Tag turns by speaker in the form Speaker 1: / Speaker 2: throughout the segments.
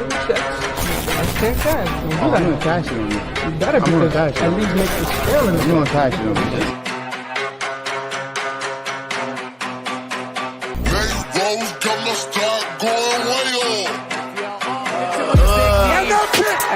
Speaker 1: your checks. Let's take cash.
Speaker 2: I'm gonna cash it on you.
Speaker 1: You better, because at least make the scale in
Speaker 2: I'm gonna cash it on you.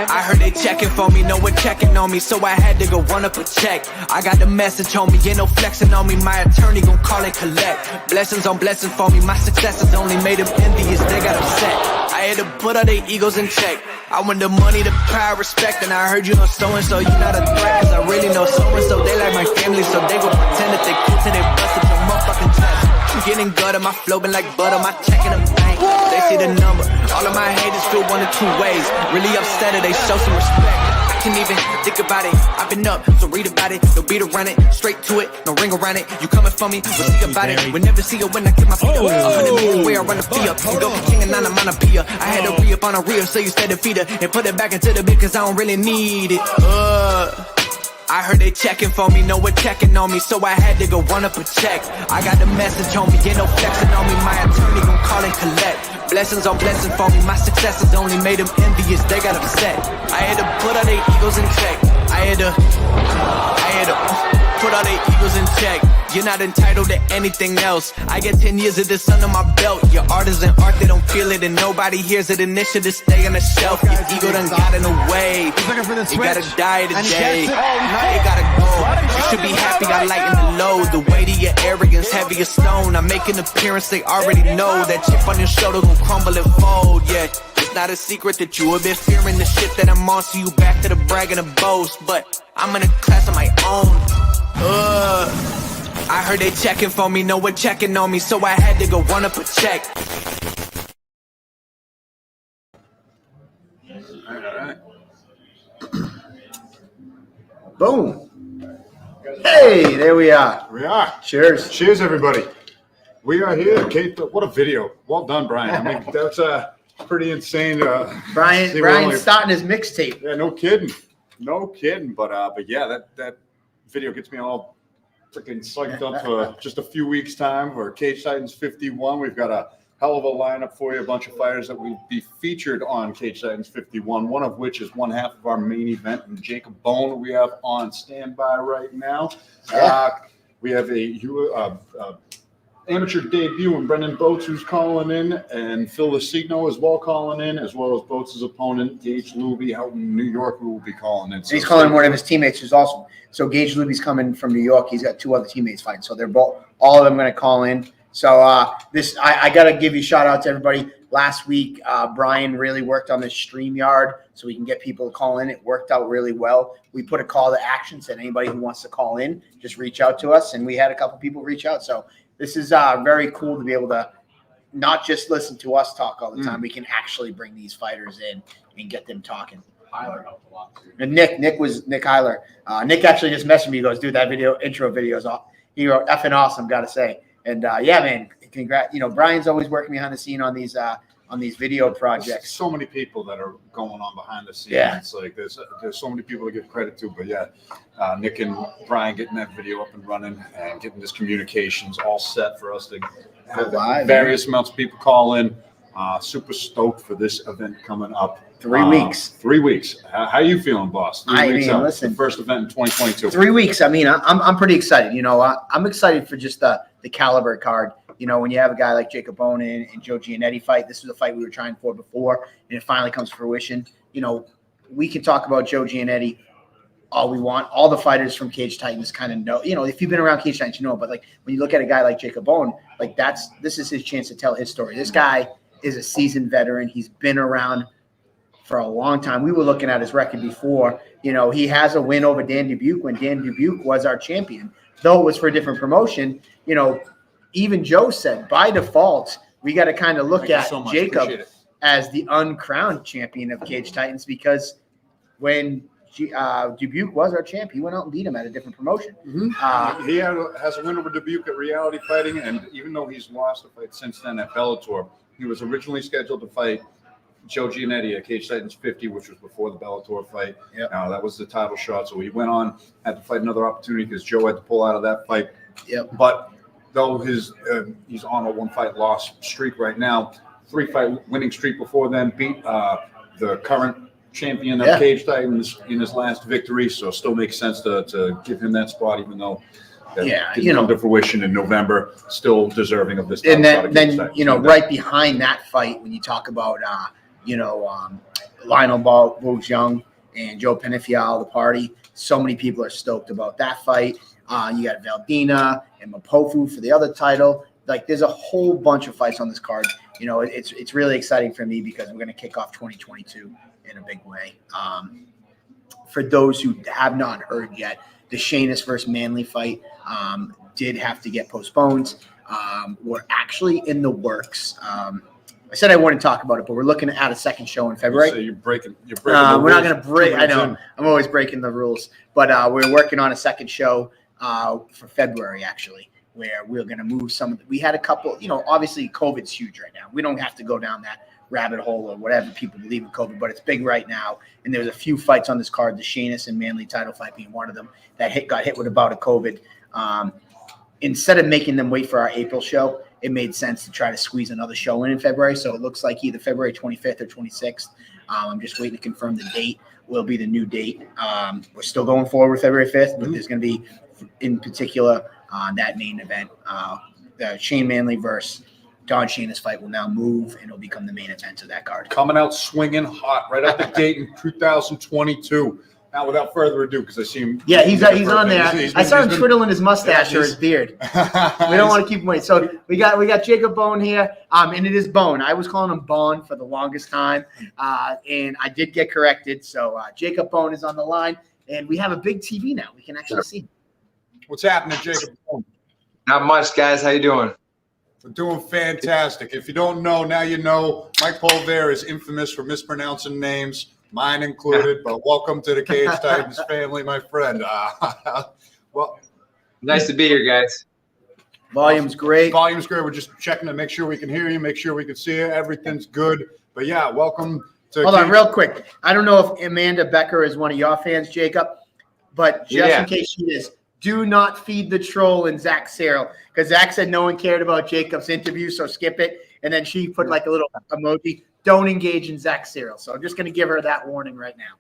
Speaker 3: I heard they checking for me, no one checking on me, so I had to go run up a check. I got the message on me, ain't no flexing on me, my attorney gon' call and collect. Blessings on blessings for me, my successes only made them envious, they got upset. I had to put all their egos in check. I want the money, the pride, respect, and I heard you know so-and-so, you not a threat, cause I really know so-and-so, they like my family, so they gon' pretend that they cool till they busted your motherfucking chest. Getting gutter, my flow been like butter, my check in the bank, they see the number. All of my haters feel one of two ways, really upset or they show some respect. I can't even think about it, I've been up, so read about it. No beat around it, straight to it, no ring around it. You coming for me, we'll see about it. We'll never see it when I get my feet up. 100 meters where I run the fee up, and go for king and not a monopia. I had to re-up on a reel, so you said to feed her, and put it back into the bit, cause I don't really need it. I heard they checking for me, no one checking on me, so I had to go run up a check. I got the message on me, ain't no flexing on me, my attorney gon' call and collect. Blessings on blessings for me, my successes only made them envious, they got upset. I had to put all their egos in check. I had to put all their egos in check. You're not entitled to anything else. I get 10 years of this under my belt. Your art is an art, they don't feel it, and nobody hears it. Initiative stay on the shelf. Your ego done got in the way. You gotta die today. It gotta go. You should be happy I lighten the load. The weight of your arrogance, heavy as stone. I make an appearance, they already know. That chip on your shoulder gon' crumble and fold, yeah. It's not a secret that you have been fearing the shit that I'm on, so you back to the brag and the boast. But I'm in a class of my own. I heard they checking for me, no one checking on me, so I had to go run up a check.
Speaker 4: Alright. Boom. Hey, there we are.
Speaker 5: We are.
Speaker 4: Cheers.
Speaker 5: Cheers, everybody. We are here. Kate, what a video. Well done, Brian. I mean, that's pretty insane.
Speaker 4: Brian's starting his mixtape.
Speaker 5: Yeah, no kidding. No kidding. But yeah, that video gets me all freaking psyched up for just a few weeks' time for Cage Titans 51. We've got a hell of a lineup for you, a bunch of fighters that will be featured on Cage Titans 51, one of which is one half of our main event, and Jacob Bohn we have on standby right now. We have a amateur debut in Brendan Boats, who's calling in, and Phil LoCigno as well calling in, as well as Boats' opponent, Gage Looby, out in New York, who will be calling in. So
Speaker 4: he's calling one of his teammates, who's awesome. So Gage Looby's coming from New York. He's got two other teammates fighting. So they're all of them going to call in. So I got to give you a shout out to everybody. Last week, Brian really worked on this StreamYard so we can get people to call in. It worked out really well. We put a call to action, said anybody who wants to call in, just reach out to us. And we had a couple people reach out. So this is very cool to be able to not just listen to us talk all the time. We can actually bring these fighters in and get them talking.
Speaker 6: Hyler helped a lot too.
Speaker 4: And Nick Hyler. Nick actually just messaged me. He goes, dude, that intro video is you're effing awesome, got to say. And yeah, man, congrats. You know, Brian's always working behind the scene on these video projects.
Speaker 5: There's so many people that are going on behind the scenes.
Speaker 4: Yeah.
Speaker 5: It's like there's so many people to give credit to. But yeah, Nick and Brian getting that video up and running and getting this communications all set for us to have various amounts of people call in. Super stoked for this event coming up.
Speaker 4: 3 weeks.
Speaker 5: 3 weeks. How you feeling, boss? 3 weeks out.
Speaker 4: Listen,
Speaker 5: the first event in 2022.
Speaker 4: 3 weeks. I mean, I'm pretty excited. You know, I'm excited for just the caliber card. You know, when you have a guy like Jacob Bohn and Joe Giannetti fight, this was a fight we were trying for before, and it finally comes to fruition. You know, we can talk about Joe Giannetti all we want. All the fighters from Cage Titans kind of know. You know, if you've been around Cage Titans, you know. But like when you look at a guy like Jacob Bohn, like this is his chance to tell his story. This guy is a seasoned veteran. He's been around for a long time. We were looking at his record before. You know, he has a win over Dan Dubuque when Dan Dubuque was our champion, though it was for a different promotion. You know, even Joe said by default, we got to kind of look at Jacob as the uncrowned champion of Cage Titans, because when Dubuque was our champ, he went out and beat him at a different promotion.
Speaker 5: He has a win over Dubuque at Reality Fighting, and even though he's lost a fight since then at Bellator, he was originally scheduled to fight Joe Giannetti at Cage Titans 50, which was before the Bellator fight.
Speaker 4: Yep.
Speaker 5: That was the title shot. So he went on, had to fight another opportunity because Joe had to pull out of that fight.
Speaker 4: Yep.
Speaker 5: But though he's on a one-fight loss streak right now, 3-fight winning streak before then. Beat the current champion of Cage Titans in his last victory. So still makes sense to give him that spot, even though that didn't come to fruition in November. Still deserving of this.
Speaker 4: And then you know, right behind that fight, when you talk about Lionel Bogues Young and Joe Penefiel, the party, so many people are stoked about that fight. You got Valdina and Mapofu for the other title. Like, there's a whole bunch of fights on this card. You know, it's really exciting for me because we're going to kick off 2022 in a big way. For those who have not heard yet, the Shaynis versus Manley fight did have to get postponed. We're actually in the works. I said I wouldn't talk about it, but we're looking at a second show in February.
Speaker 5: So you're breaking the
Speaker 4: we're not going to break. I know. I'm always breaking the rules. But we're working on a second show for February, actually, where we're going to move some. We had a couple, obviously COVID's huge right now. We don't have to go down that rabbit hole or whatever people believe in COVID, but it's big right now. And there's a few fights on this card, the Shaynis and Manley title fight being one of them, that got hit with a bout of COVID. Instead of making them wait for our April show, it made sense to try to squeeze another show in February. So it looks like either February 25th or 26th. I'm just waiting to confirm the date. Will be the new date. We're still going forward with February 5th, but there's going to be, in particular, that main event, the Shane Manley versus Don Shaynis fight will now move, and it'll become the main event of that card.
Speaker 5: Coming out swinging hot right out the gate in 2022. Now, without further ado, because I see him.
Speaker 4: Yeah, he's on there. I saw him twiddling his mustache or his beard. We don't want to keep him waiting. So we got Jacob Bohn here, and it is Bohn. I was calling him Bohn for the longest time, and I did get corrected. So Jacob Bohn is on the line, and we have a big TV now. We can actually see him.
Speaker 5: What's happening, Jacob Bohn?
Speaker 6: Not much, guys. How you doing?
Speaker 5: We're doing fantastic. If you don't know, now you know. Mike Polver is infamous for mispronouncing names, mine included. But welcome to the Cage Titans family, my friend. Well,
Speaker 6: nice to be here, guys.
Speaker 4: Volume's great.
Speaker 5: Volume's great. We're just checking to make sure we can hear you, make sure we can see you. Everything's good. But yeah, welcome to.
Speaker 4: Hold on, real quick. I don't know if Amanda Becker is one of your fans, Jacob, but just in case she is. Do not feed the troll in Zach Searle, because Zach said no one cared about Jacob's interview, so skip it. And then she put like a little emoji. Don't engage in Zach Searle. So I'm just going to give her that warning right now.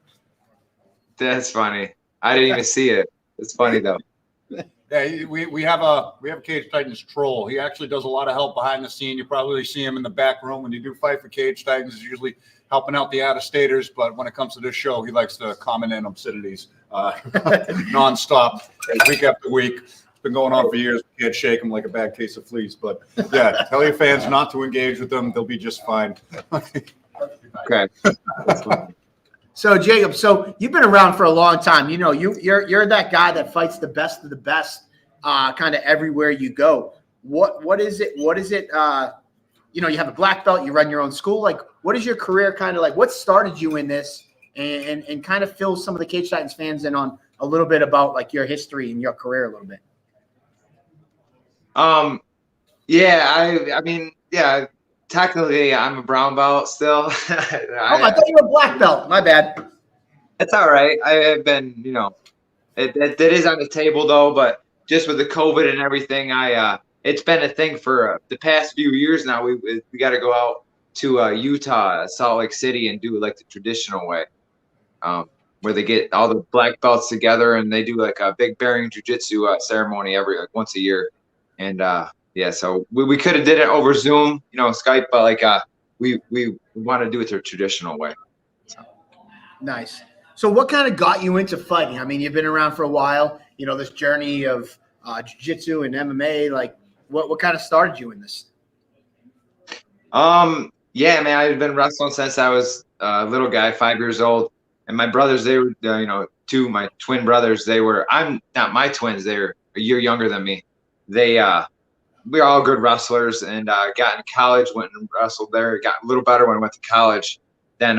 Speaker 6: That's funny. I didn't even see it. It's funny though.
Speaker 5: Yeah, we have a Cage Titans troll. He actually does a lot of help behind the scene. You probably see him in the back room when you do fight for Cage Titans. He's usually helping out the out-of-staters, but when it comes to this show, he likes to comment in obscenities nonstop, week after week. It's been going on for years. We can't shake him like a bad case of fleas. But yeah, tell your fans not to engage with them. They'll be just fine.
Speaker 6: Okay.
Speaker 4: So Jacob, you've been around for a long time. You're that guy that fights the best of the best, kind of everywhere you go. What is it? You have a black belt. You run your own school. Like, what is your career kind of like? What started you in this? And kind of fill some of the Cage Titans fans in on a little bit about like your history and your career a little bit.
Speaker 6: Technically I'm a brown belt still.
Speaker 4: I thought you were a black belt. My bad.
Speaker 6: It's all right. I've been, it is on the table though, but just with the COVID and everything, it's been a thing for the past few years now. We got to go out to Utah, Salt Lake City, and do it like the traditional way, where they get all the black belts together and they do like a big bearing jiu-jitsu ceremony once a year. And so we could have did it over Zoom, Skype, but we want to do it the traditional way. So.
Speaker 4: Nice. So what kind of got you into fighting? I mean, you've been around for a while, this journey of jiu-jitsu and MMA, like what kind of started you in this?
Speaker 6: Yeah, man, I've been wrestling since I was a little guy, 5 years old. And my brothers, they were, my twin brothers, I'm not my twins. They're a year younger than me. We're all good wrestlers, and got in college, went and wrestled there, got a little better when I went to college. Then,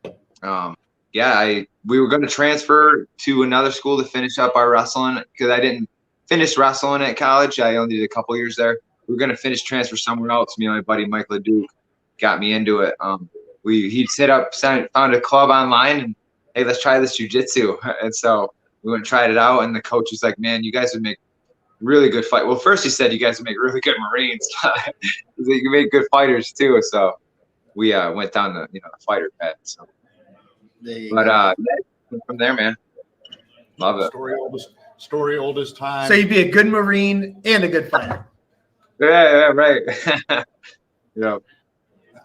Speaker 6: we were going to transfer to another school to finish up our wrestling because I didn't finish wrestling at college. I only did a couple years there. We were going to transfer somewhere else. Me and my buddy Mike LeDuc got me into it. He found a club online, and hey, let's try this jiu-jitsu. And so we went and tried it out, and the coach was like, man, you guys would make really good fight. Well, first he said you guys make really good Marines. You can make good fighters too. So we went down the the fighter path. So, but yeah, from there, man, love it.
Speaker 5: Story old as time.
Speaker 4: So you'd be a good Marine and a good fighter.
Speaker 6: Yeah, right. Yeah.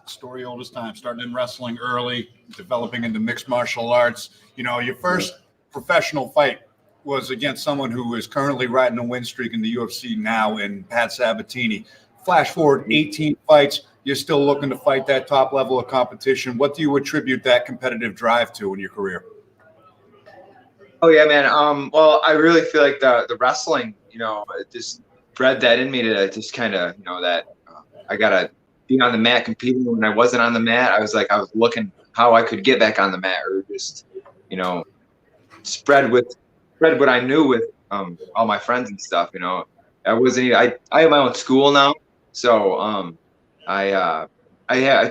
Speaker 5: Story old as time. Starting in wrestling early, developing into mixed martial arts. Your first professional fight was against someone who is currently riding a win streak in the UFC now, in Pat Sabatini. Flash forward 18 fights, you're still looking to fight that top level of competition. What do you attribute that competitive drive to in your career?
Speaker 6: Oh yeah, man. Well, I really feel like the wrestling, it just bred that in me to just kind of, that I gotta be on the mat competing. When I wasn't on the mat, I was looking how I could get back on the mat, or just, spread what I knew with all my friends and stuff. I wasn't. I have my own school now, so I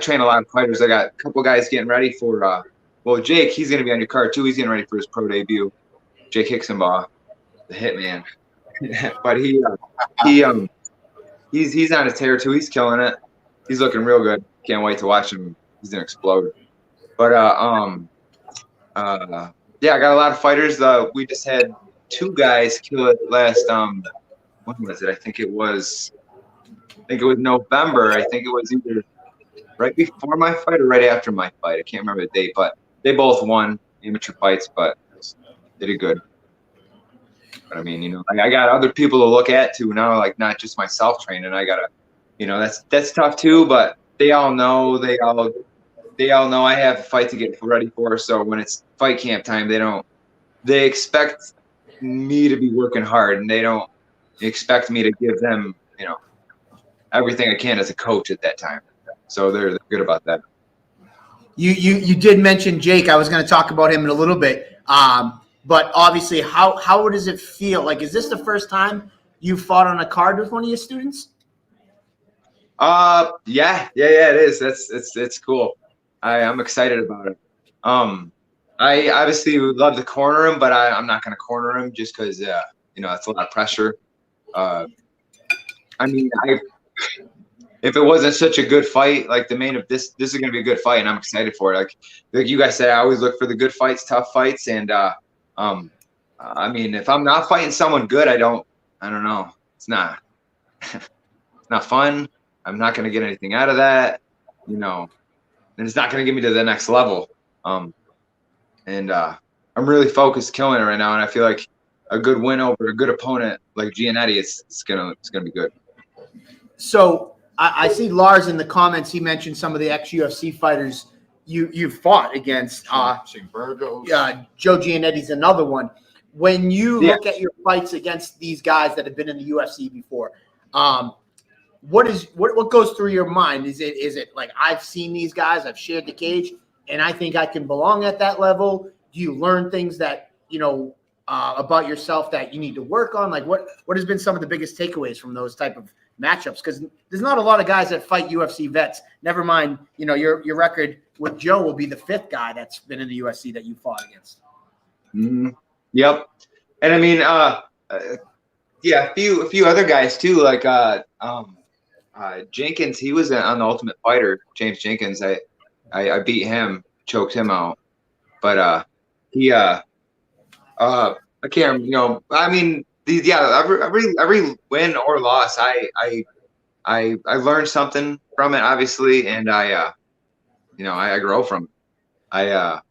Speaker 6: train a lot of fighters. I got a couple guys getting ready for. Well, Jake, he's going to be on your card too. He's getting ready for his pro debut. Jake Hicksonbaugh, the Hitman. But he's on a tear too. He's killing it. He's looking real good. Can't wait to watch him. He's gonna explode. But yeah, I got a lot of fighters. We just had 2 guys kill it last. When was it? I think it was November. I think it was either right before my fight or right after my fight. I can't remember the date, but they both won amateur fights, but they did good. But I mean, I got other people to look at too now, like not just myself training. I gotta, that's tough too. But they all know I have a fight to get ready for. So when it's fight camp time, they expect me to be working hard, and they don't expect me to give them, everything I can as a coach at that time. So they're good about that.
Speaker 4: You did mention Jake. I was going to talk about him in a little bit. But obviously, how does it feel? Like, is this the first time you fought on a card with one of your students?
Speaker 6: Yeah, it is. It's cool. I'm excited about it. I obviously would love to corner him, but I'm not going to corner him just because, it's a lot of pressure. I mean, if it wasn't such a good fight, like this is going to be a good fight, and I'm excited for it. Like you guys said, I always look for the good fights, tough fights, and I mean, if I'm not fighting someone good, I don't know. It's not, it's not fun. I'm not going to get anything out of that, and it's not going to get me to the next level. And I'm really focused killing it right now, and I feel like a good win over a good opponent like Giannetti, it's gonna be good.
Speaker 4: So I see Lars in the comments. He mentioned some of the ex-UFC fighters you fought against. Joe Giannetti's another one. When you look at your fights against these guys that have been in the UFC before, what goes through your mind? Is it like, I've seen these guys, I've shared the cage, and I think I can belong at that level? Do you learn things that about yourself that you need to work on? Like, what has been some of the biggest takeaways from those type of matchups? Because there's not a lot of guys that fight UFC vets. Never mind, your record with Joe will be the 5th guy that's been in the UFC that you fought against.
Speaker 6: Mm-hmm. Yep. And I mean, a few other guys too, like Jenkins. He was on the Ultimate Fighter. James Jenkins. I beat him, choked him out. But I can't. I mean, every win or loss, I learned something from it, obviously, and I grow from it.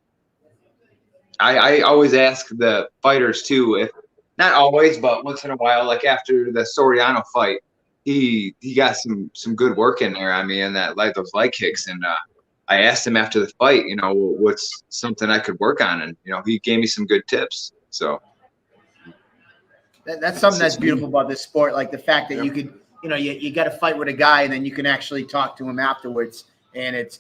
Speaker 6: I always ask the fighters too, if not always, but once in a while, like after the Soriano fight, he got some good work in there. I mean, and those leg kicks, and I asked him after the fight, what's something I could work on, and he gave me some good tips. So
Speaker 4: that's something that's beautiful about this sport, like the fact that you could, you got to fight with a guy, and then you can actually talk to him afterwards, and it's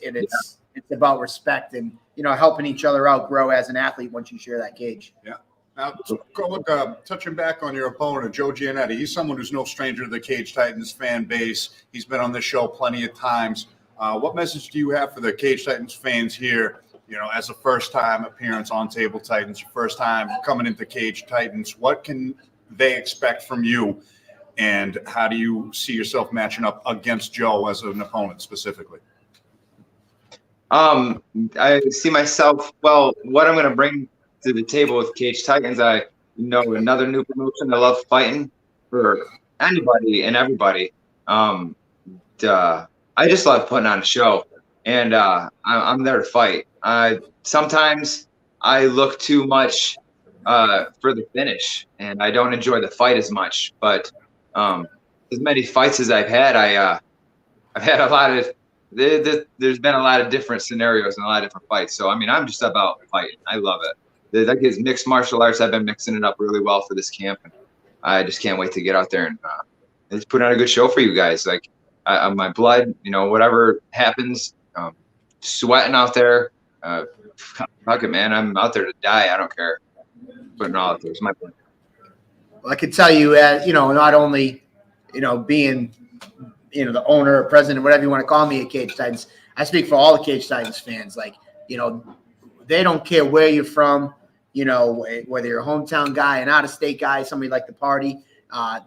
Speaker 4: about respect and helping each other out grow as an athlete once you share that cage.
Speaker 5: Yeah. Now, touching back on your opponent, Joe Giannetti. He's someone who's no stranger to the Cage Titans fan base. He's been on this show plenty of times. What message do you have for the Cage Titans fans here? As a first-time appearance on Table Titans, your first time coming into Cage Titans, what can they expect from you? And how do you see yourself matching up against Joe as an opponent specifically?
Speaker 6: I see myself, well, what I'm going to bring to the table with Cage Titans, another new promotion. I love fighting for anybody and everybody. I just love putting on a show, and I'm there to fight. Sometimes I look too much for the finish, and I don't enjoy the fight as much. But as many fights as I've had, I've had a lot of. There's been a lot of different scenarios and a lot of different fights. So, I mean, I'm just about fighting. I love it. That gives mixed martial arts. I've been mixing it up really well for this camp. And I just can't wait to get out there and just put on a good show for you guys. Like, my blood, whatever happens, sweating out there. Fuck it, man. I'm out there to die. I don't care. Putting it all out there. It's my plan.
Speaker 4: Well, I could tell you, not only, being the owner, president, whatever you want to call me at Cage Titans, I speak for all the Cage Titans fans. Like, they don't care where you're from, whether you're a hometown guy, an out-of-state guy, somebody like the party.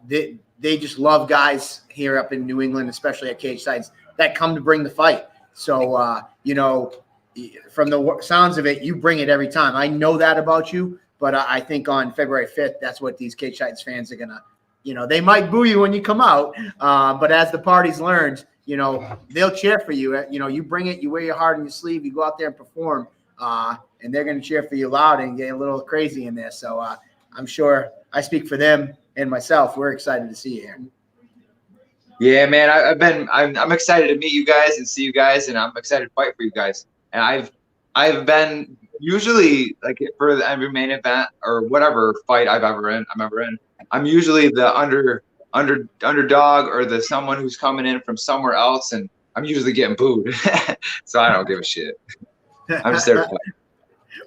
Speaker 4: They just love guys here up in New England, especially at Cage Titans, that come to bring the fight. So, from the sounds of it, you bring it every time. I know that about you, but I think on February 5th, that's what these Cage Titans fans are going to, they might boo you when you come out, but as the party's learned, they'll cheer for you. You bring it, you wear your heart on your sleeve, you go out there and perform, and they're going to cheer for you loud and get a little crazy in there. So I'm sure I speak for them and myself. We're excited to see you here.
Speaker 6: Yeah, man, I'm excited to meet you guys and see you guys, and I'm excited to fight for you guys. And I've been usually, like, for every main event or whatever fight I'm ever in, I'm usually the underdog or the someone who's coming in from somewhere else, and I'm usually getting booed. So I don't give a shit. I'm just there to fight.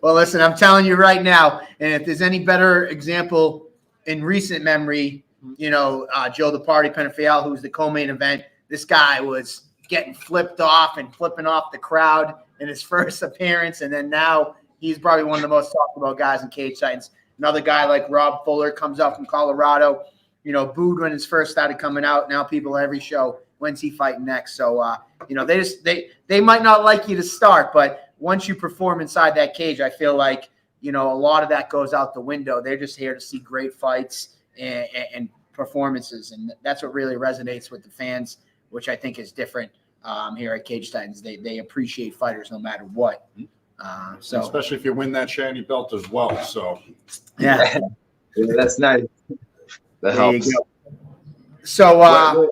Speaker 4: Well, listen, I'm telling you right now, and if there's any better example in recent memory, Joe the Party Penafiel, who's the co-main event, this guy was getting flipped off and flipping off the crowd in his first appearance, and then now he's probably one of the most talked about guys in Cage Titans. Another guy like Rob Fuller comes out from Colorado, booed when his first started coming out. Now people every show, when's he fighting next? So, they might not like you to start, but once you perform inside that cage, I feel like, a lot of that goes out the window. They're just here to see great fights and performances. And that's what really resonates with the fans, which I think is different here at Cage Titans. They appreciate fighters no matter what. So
Speaker 5: especially if you win that shiny belt as well. So
Speaker 4: yeah,
Speaker 6: that's nice. That helps.
Speaker 4: You go. So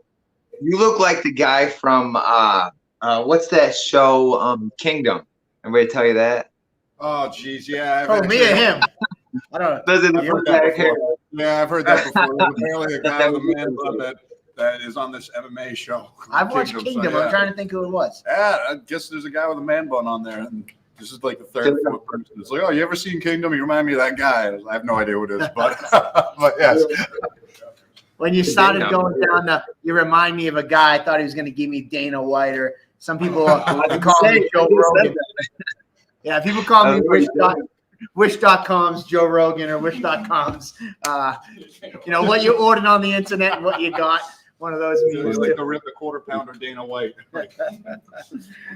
Speaker 6: you look like the guy from what's that show? Kingdom. Everybody tell you that?
Speaker 5: Oh, geez, yeah.
Speaker 4: Me and him. I don't know.
Speaker 6: Doesn't I've heard
Speaker 5: that before. There's apparently a guy with a man bun that is on this MMA show.
Speaker 4: I've watched Kingdom. So, yeah. I'm trying to think who it was.
Speaker 5: Yeah, I guess there's a guy with a man bun on there. And this is like the third or fourth person. It's like, oh, you ever seen Kingdom? You remind me of that guy. I have no idea who it is, but yes.
Speaker 4: When you started going down you remind me of a guy. I thought he was going to give me Dana White, or some people call me Joe Rogan. Yeah, people call me Wish.com's Joe Rogan or Wish.com's. What you ordered on the internet and what you got. One of those memes.
Speaker 5: Like the quarter pounder Dana White.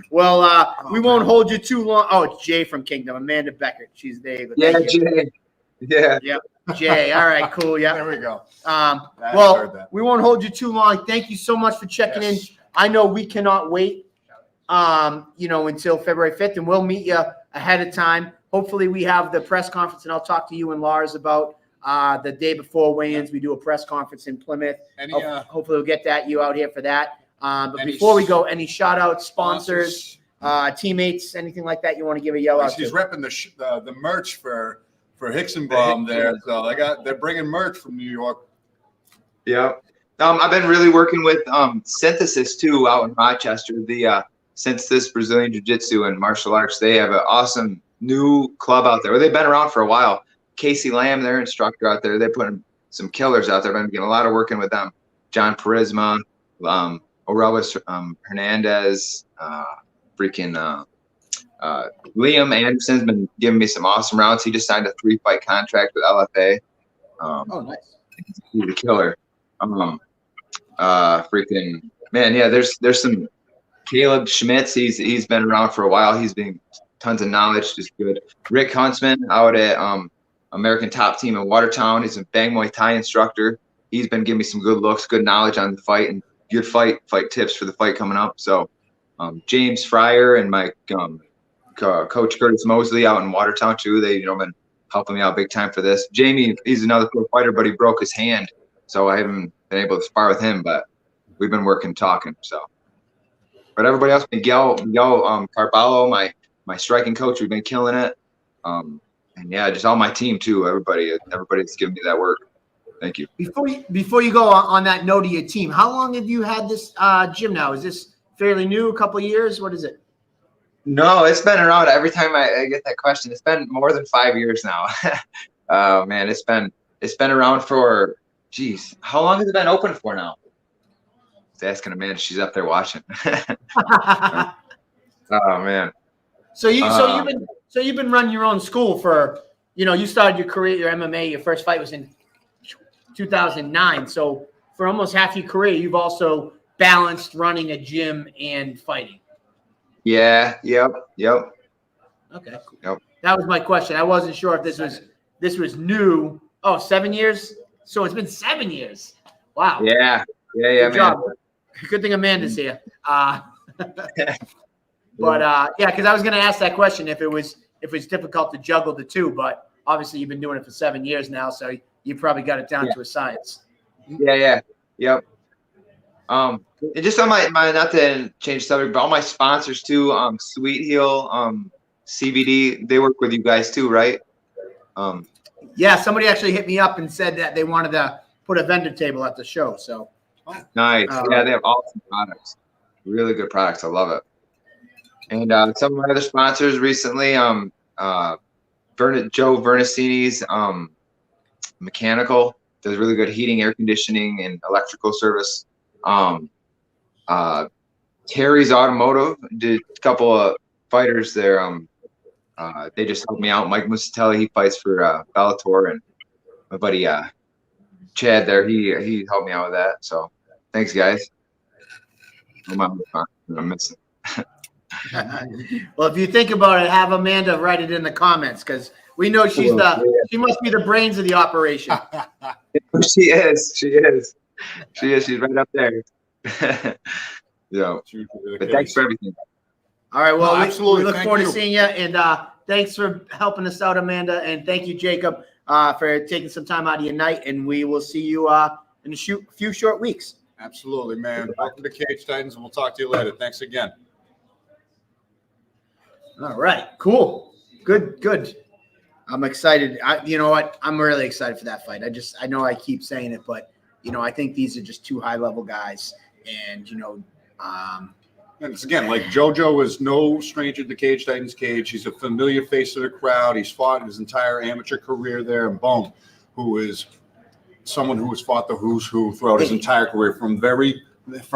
Speaker 4: Well, we won't hold you too long. Oh, it's Jay from Kingdom. Amanda Beckert. She's there.
Speaker 6: Yeah, Jay. Yeah.
Speaker 4: Yeah. Jay. All right, cool. Yeah.
Speaker 5: There we go.
Speaker 4: We won't hold you too long. Thank you so much for checking in. I know we cannot wait, until February 5th, and we'll meet you ahead of time. Hopefully we have the press conference, and I'll talk to you and Lars about the day before weigh-ins. We do a press conference in Plymouth. Hopefully we'll get you out here for that. But before we go, any shout-outs, sponsors, teammates, anything like that you want to give a yell out to?
Speaker 5: He's repping the merch for Hicksonbaum there. So they're bringing merch from New York.
Speaker 6: Yeah. I've been really working with Synthesis too out in Rochester. The Synthesis Brazilian Jiu-Jitsu and martial arts. They have an awesome new club out there. They've been around for a while. Casey Lamb, their instructor out there. They're putting some killers out there. I've been getting a lot of working with them. John Parisma, Aurelus Hernandez, Liam Anderson's been giving me some awesome rounds. He just signed a 3-fight contract with LFA.
Speaker 4: Oh, nice.
Speaker 6: He's a killer. Freaking man, yeah. There's some Caleb Schmitz. He's been around for a while. He's been tons of knowledge, just good. Rick Huntsman out at American Top Team in Watertown. He's a Bang Muay Thai instructor. He's been giving me some good looks, good knowledge on the fight, and good fight tips for the fight coming up. So James Fryer and my coach Curtis Mosley out in Watertown too. They been helping me out big time for this. Jamie, he's another pro fighter, but he broke his hand, so I haven't been able to spar with him. But we've been talking. So, but everybody else, Miguel Carballo, my striking coach, we've been killing it. And yeah, just all my team too. Everybody's giving me that work. Thank you.
Speaker 4: Before you go on that note of your team, how long have you had this gym now? Is this fairly new? A couple of years? What is it?
Speaker 6: No, it's been around. Every time I get that question, it's been more than 5 years now. Oh man, it's been around for, geez, how long has it been open for now? I was asking Amanda, she's up there watching. Oh man.
Speaker 4: So you've been running your own school for, you started your career, your MMA, your first fight was in 2009. So for almost half your career, you've also balanced running a gym and fighting.
Speaker 6: Yeah. Yep.
Speaker 4: Okay. Yep. That was my question. I wasn't sure if this was new. Oh, 7 years. So it's been 7 years. Wow.
Speaker 6: Yeah.
Speaker 4: Good job. Good thing Amanda's here. But yeah, because I was going to ask that question if it was difficult to juggle the two. But obviously, you've been doing it for 7 years now, so you probably got it down to a science.
Speaker 6: Yeah. Yep. And just on my not to change the subject, but all my sponsors too, Sweet Heel, CBD, they work with you guys too, right?
Speaker 4: Yeah, somebody actually hit me up and said that they wanted to put a vendor table at the show. So
Speaker 6: nice. Yeah, they have awesome products, really good products. I love it. And some of my other sponsors recently, Joe Vernacini's Mechanical does really good heating, air conditioning, and electrical service. Terry's Automotive did a couple of fighters there. They just helped me out. Mike Musatelli, he fights for Bellator, and my buddy Chad there, he helped me out with that. So thanks, guys. I'm missing.
Speaker 4: Well, if you think about it, have Amanda write it in the comments because we know she must be the brains of the operation.
Speaker 6: She is. She's right up there. But thanks for everything.
Speaker 4: All right. Well,
Speaker 5: absolutely.
Speaker 4: We look forward to seeing you, and thanks for helping us out, Amanda, and thank you, Jacob, for taking some time out of your night. And we will see you in a few short weeks.
Speaker 5: Absolutely, man. Welcome to Cage Titans, and we'll talk to you later. Thanks again.
Speaker 4: All right. Cool. Good. I'm excited. You know what? I'm really excited for that fight. I know I keep saying it, but I think these are just two high-level guys, and
Speaker 5: and it's again, like JoJo is no stranger to Cage Titans Cage. He's a familiar face of the crowd. He's fought his entire amateur career there, and Bohn, who is someone who has fought the who's who throughout his entire career from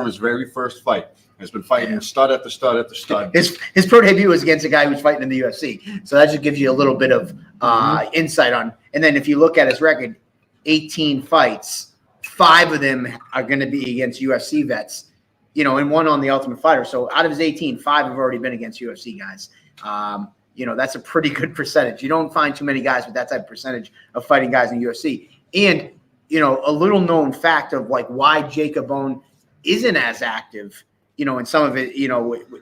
Speaker 5: his very first fight. Has been fighting stud after stud after stud.
Speaker 4: His pro debut was against a guy who's fighting in the UFC, so that just gives you a little bit of insight on. And then if you look at his record, 18 fights. 5 of them are going to be against UFC vets, and 1 on the Ultimate Fighter. So out of his 18, 5 have already been against UFC guys. That's a pretty good percentage. You don't find too many guys with that type of percentage of fighting guys in UFC. And, a little known fact of like why Jacob Bohn isn't as active, and some of it,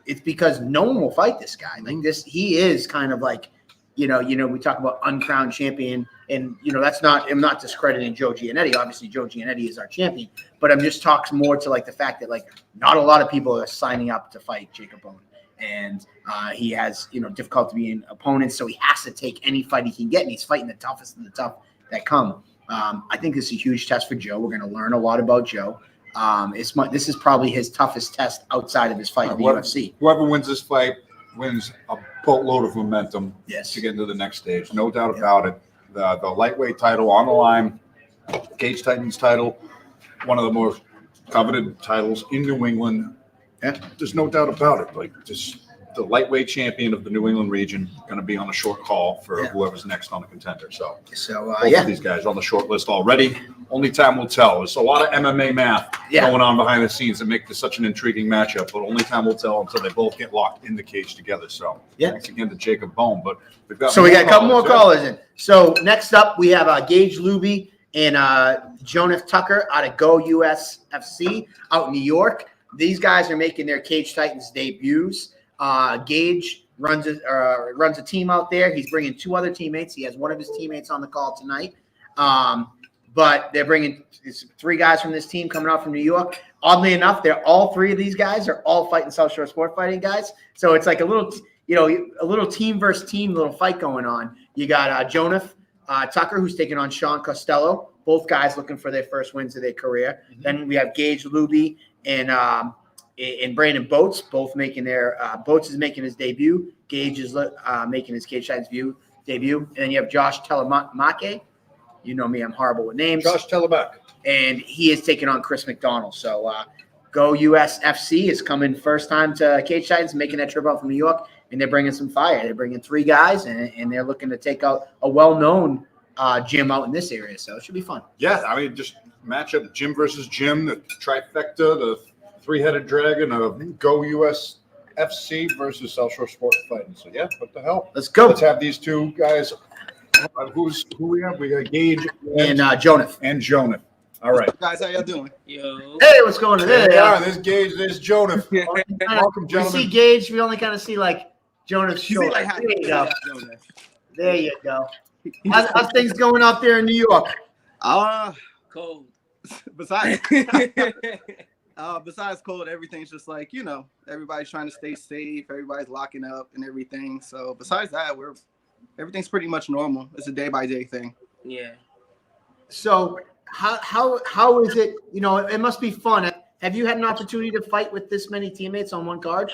Speaker 4: it's because no one will fight this guy. Like this, he is kind of like, we talk about uncrowned champion, and I'm not discrediting Joe Giannetti. Obviously, Joe Giannetti is our champion, but I'm just talking more to like the fact that like not a lot of people are signing up to fight Jacob Bohn, and he has difficulty being opponents, so he has to take any fight he can get, and he's fighting the toughest of the tough that come. I think this is a huge test for Joe. We're going to learn a lot about Joe. This is probably his toughest test outside of his fight in the UFC.
Speaker 5: Whoever wins this fight wins a boatload of momentum
Speaker 4: to
Speaker 5: get into the next stage. No doubt about it. The lightweight title on the line, Cage Titans title, one of the most coveted titles in New England. Yeah. There's no doubt about it. Like just the lightweight champion of the New England region going to be on a short call for whoever's next on the contender. So both of these guys are on the short list already. only time will tell. There's a lot of MMA math
Speaker 4: Yeah.
Speaker 5: going on behind the scenes that make this such an intriguing matchup, but only time will tell until they both get locked in the cage together. So
Speaker 4: Yeah.
Speaker 5: thanks again to Jacob Bohn. But we got
Speaker 4: a couple more callers in. So next up, we have Gage Looby and Jonas Tucker out of Go USFC out in New York. These guys are making their Cage Titans debuts. Gage runs a team out there. He's bringing 2 other teammates. He has one of his teammates on the call tonight. But they're bringing 3 guys from this team coming out from New York. Oddly enough, all 3 of these guys are all fighting South Shore Sport Fighting guys. So it's like a little team versus team little fight going on. You got Jonas Tucker, who's taking on Sean Costello. Both guys looking for their first wins of their career. Mm-hmm. Then we have Gage Looby and Brandon Boats, both making their Boats is making his debut. Gage is making his Cage Titans debut. And then you have Josh Telemake. You know me, I'm horrible with names.
Speaker 5: Josh Telemake.
Speaker 4: And he is taking on Chris McDonald. So Go USFC is coming first time to Cage Titans, making that trip out from New York, and they're bringing some fire. They're bringing 3 guys, and they're looking to take out a well-known gym out in this area. So it should be fun.
Speaker 5: Yeah, I mean, just match up gym versus gym, the trifecta, the 3-headed dragon of Go USFC versus South Shore Sports Fighting. So yeah, what the hell?
Speaker 4: Let's go.
Speaker 5: Let's have these 2 guys. Who we have? We got Gage
Speaker 4: and Jonas.
Speaker 5: And Jonas. All right,
Speaker 7: guys, how y'all doing?
Speaker 1: Yo.
Speaker 4: Hey, what's going on?
Speaker 5: there they are. There's Gage. There's Jonas. Welcome,
Speaker 4: We
Speaker 5: gentlemen.
Speaker 4: see Gage. We only kind of see like Jonas'
Speaker 7: You see,
Speaker 4: shoulder.
Speaker 7: like, how
Speaker 4: There you go.
Speaker 7: Jonas.
Speaker 4: There you go. How's things going out there in New York?
Speaker 1: Cold.
Speaker 7: Besides cold, everything's just like, everybody's trying to stay safe. Everybody's locking up and everything. So besides that, everything's pretty much normal. It's a day-by-day thing.
Speaker 1: Yeah.
Speaker 4: So how is it? It must be fun. Have you had an opportunity to fight with this many teammates on one card?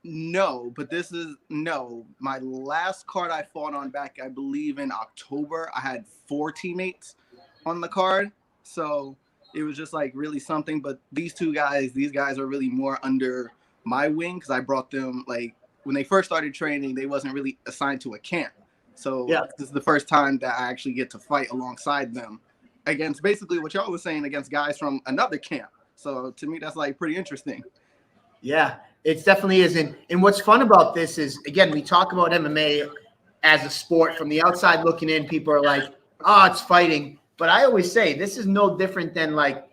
Speaker 7: No, but my last card I fought on back, I believe in October, I had 4 teammates on the card. So it was just like really something. But these guys are really more under my wing because I brought them, like, when they first started training, they wasn't really assigned to a camp. So This is the first time that I actually get to fight alongside them against basically what y'all was saying, against guys from another camp. So to me, that's like pretty interesting.
Speaker 4: Yeah, it definitely is. And what's fun about this is, again, we talk about MMA as a sport. From the outside looking in, people are like, oh, it's fighting. But I always say this is no different than, like,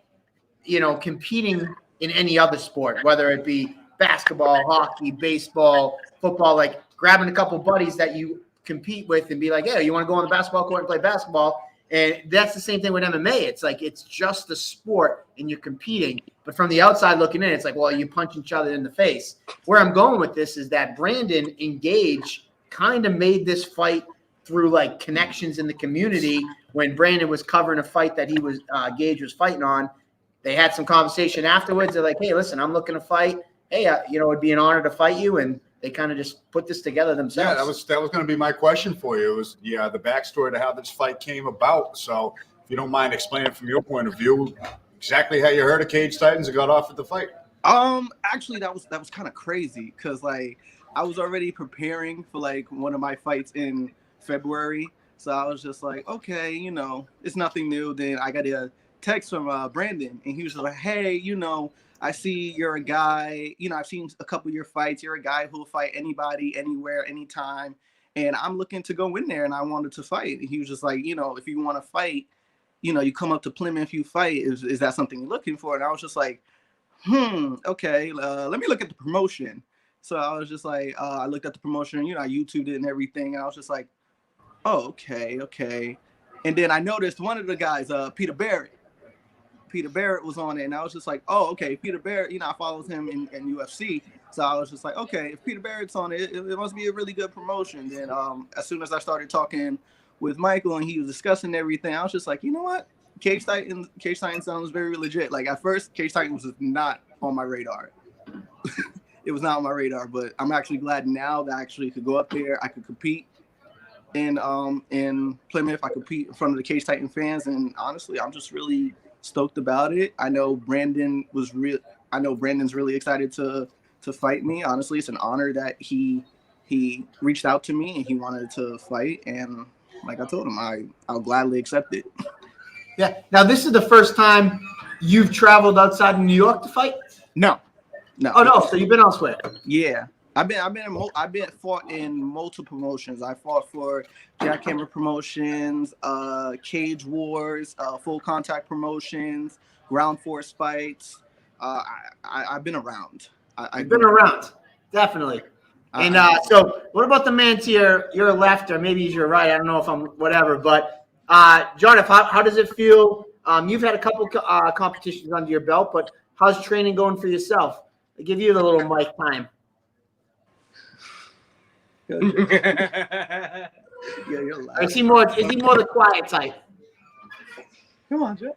Speaker 4: competing in any other sport, whether it be basketball, hockey, baseball, football, like grabbing a couple buddies that you compete with and be like, hey, you want to go on the basketball court and play basketball? And that's the same thing with MMA. It's like, it's just a sport and you're competing. But from the outside looking in, it's like, well, you punch each other in the face. Where I'm going with this is that Brandon and Gage kind of made this fight through like connections in the community. When Brandon was covering a fight that Gage was fighting on, they had some conversation afterwards. They're like, hey, listen, I'm looking to fight. Hey, it'd be an honor to fight you. And they kind of just put this together themselves.
Speaker 5: Yeah, that was going to be my question for you. It was the backstory to how this fight came about. So if you don't mind explaining from your point of view exactly how you heard of Cage Titans and got off at the fight.
Speaker 7: Actually, that was kind of crazy because, like, I was already preparing for like one of my fights in February. So I was just like, okay, it's nothing new. Then I got a text from Brandon, and he was like, hey, I see you're a guy, I've seen a couple of your fights. You're a guy who'll fight anybody, anywhere, anytime. And I'm looking to go in there, and I wanted to fight. And he was just like, if you want to fight, you come up to Plymouth, you fight. Is that something you're looking for? And I was just like, okay, let me look at the promotion. So I was just like, I looked at the promotion, I YouTubed it and everything. And I was just like, oh, okay. And then I noticed one of the guys, Peter Barrett was on it, and I was just like, oh, okay, Peter Barrett, I followed him in UFC. So I was just like, okay, if Peter Barrett's on it, it must be a really good promotion. Then as soon as I started talking with Michael and he was discussing everything, I was just like, you know what? Cage Titans sounds very legit. Like, at first, Cage Titans was not on my radar. It was not on my radar, but I'm actually glad now that I actually could go up there. I could compete in Plymouth. I compete in front of the Cage Titan fans, and honestly, I'm just really stoked about it. I know Brandon's really excited to fight me. Honestly, it's an honor that he reached out to me and he wanted to fight, and like I told him, I'll gladly accept it.
Speaker 4: Yeah. Now, this is the first time you've traveled outside of New York to fight?
Speaker 7: No.
Speaker 4: Oh, no. So you've been elsewhere.
Speaker 7: Yeah. I've been fought in multiple promotions. I fought for Jackhammer Promotions, Cage Wars, Full Contact Promotions, Ground Force fights. I've been around.
Speaker 4: I've been around, definitely. And so, what about the man to your left, or maybe he's your right? I don't know if I'm whatever. But John, how does it feel? You've had a couple competitions under your belt, but how's training going for yourself? I give you the little mic time.
Speaker 7: Yeah, you're loud.
Speaker 4: Is he more the quiet type?
Speaker 7: Come on, Joe.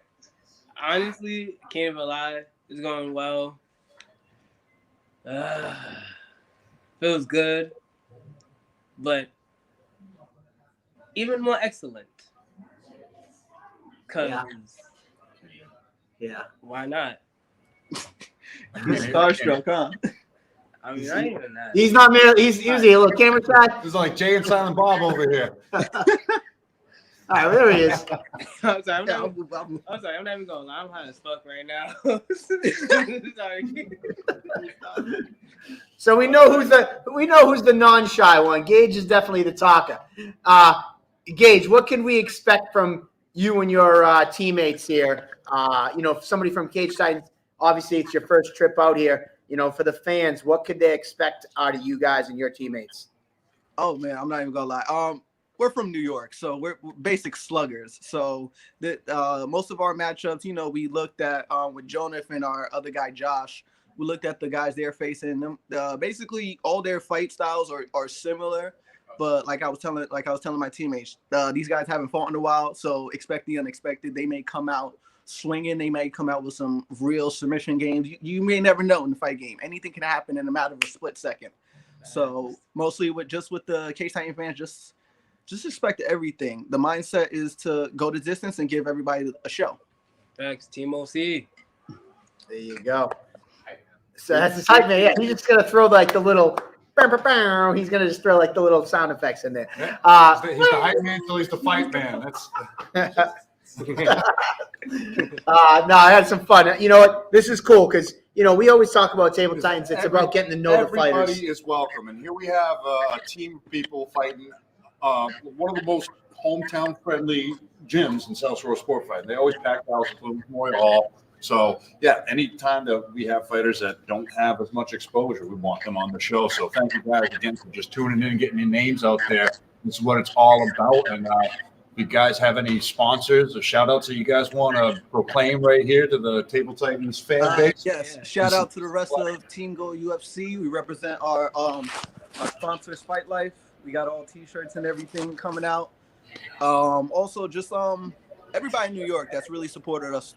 Speaker 8: Honestly, can't even lie. It's going well. Feels good, but even more excellent. Cause
Speaker 4: Yeah.
Speaker 8: why not?
Speaker 7: He's starstruck, huh?
Speaker 8: I mean, I ain't even that.
Speaker 4: He's not merely. He's usually a little camera shy.
Speaker 5: This is like Jay and Silent Bob over here.
Speaker 4: All right, well, there he is.
Speaker 8: I'm sorry, I'm not even gonna lie. I'm high as fuck right now. Sorry.
Speaker 4: So we know who's the non-shy one. Gage is definitely the talker. Gage, what can we expect from you and your teammates here? Somebody from Cage Titans. Obviously, it's your first trip out here. For the fans, what could they expect out of you guys and your teammates?
Speaker 7: Oh man, I'm not even gonna lie. We're from New York, so we're basic sluggers. So most of our matchups, we looked at with Jonah and our other guy Josh. We looked at the guys they're facing. Them basically all their fight styles are similar, but like I was telling my teammates, these guys haven't fought in a while, so expect the unexpected. They may come out swinging. They may come out with some real submission games. You may never know in the fight game. Anything can happen in a matter of a split second. So mostly with the Cage Titan fans, just expect everything. The mindset is to go the distance and give everybody a show.
Speaker 8: Thanks, Team OC.
Speaker 4: There you go. So that's his hype man. Yeah, he's just gonna throw like the little. He's gonna just throw like the little sound effects in there.
Speaker 5: He's the hype man till he's the fight man. That's.
Speaker 4: No, I had some fun. You know what? This is cool because we always talk about Table Titans. It's about getting to know the fighters.
Speaker 5: Everybody is welcome, and here we have a team of people fighting one of the most hometown-friendly gyms in South Shore Sport Fight. They always pack the house at Plymouth Memorial Hall. So, yeah, anytime that we have fighters that don't have as much exposure, we want them on the show. So thank you guys again for just tuning in and getting your names out there. This is what it's all about. And if you guys have any sponsors or shout-outs that you guys want to proclaim right here to the Table Titans fan base?
Speaker 7: Yes, shout out to the rest of Team Go UFC. We represent our sponsors, Fight Life. We got all T-shirts and everything coming out. Also, just everybody in New York that's really supported us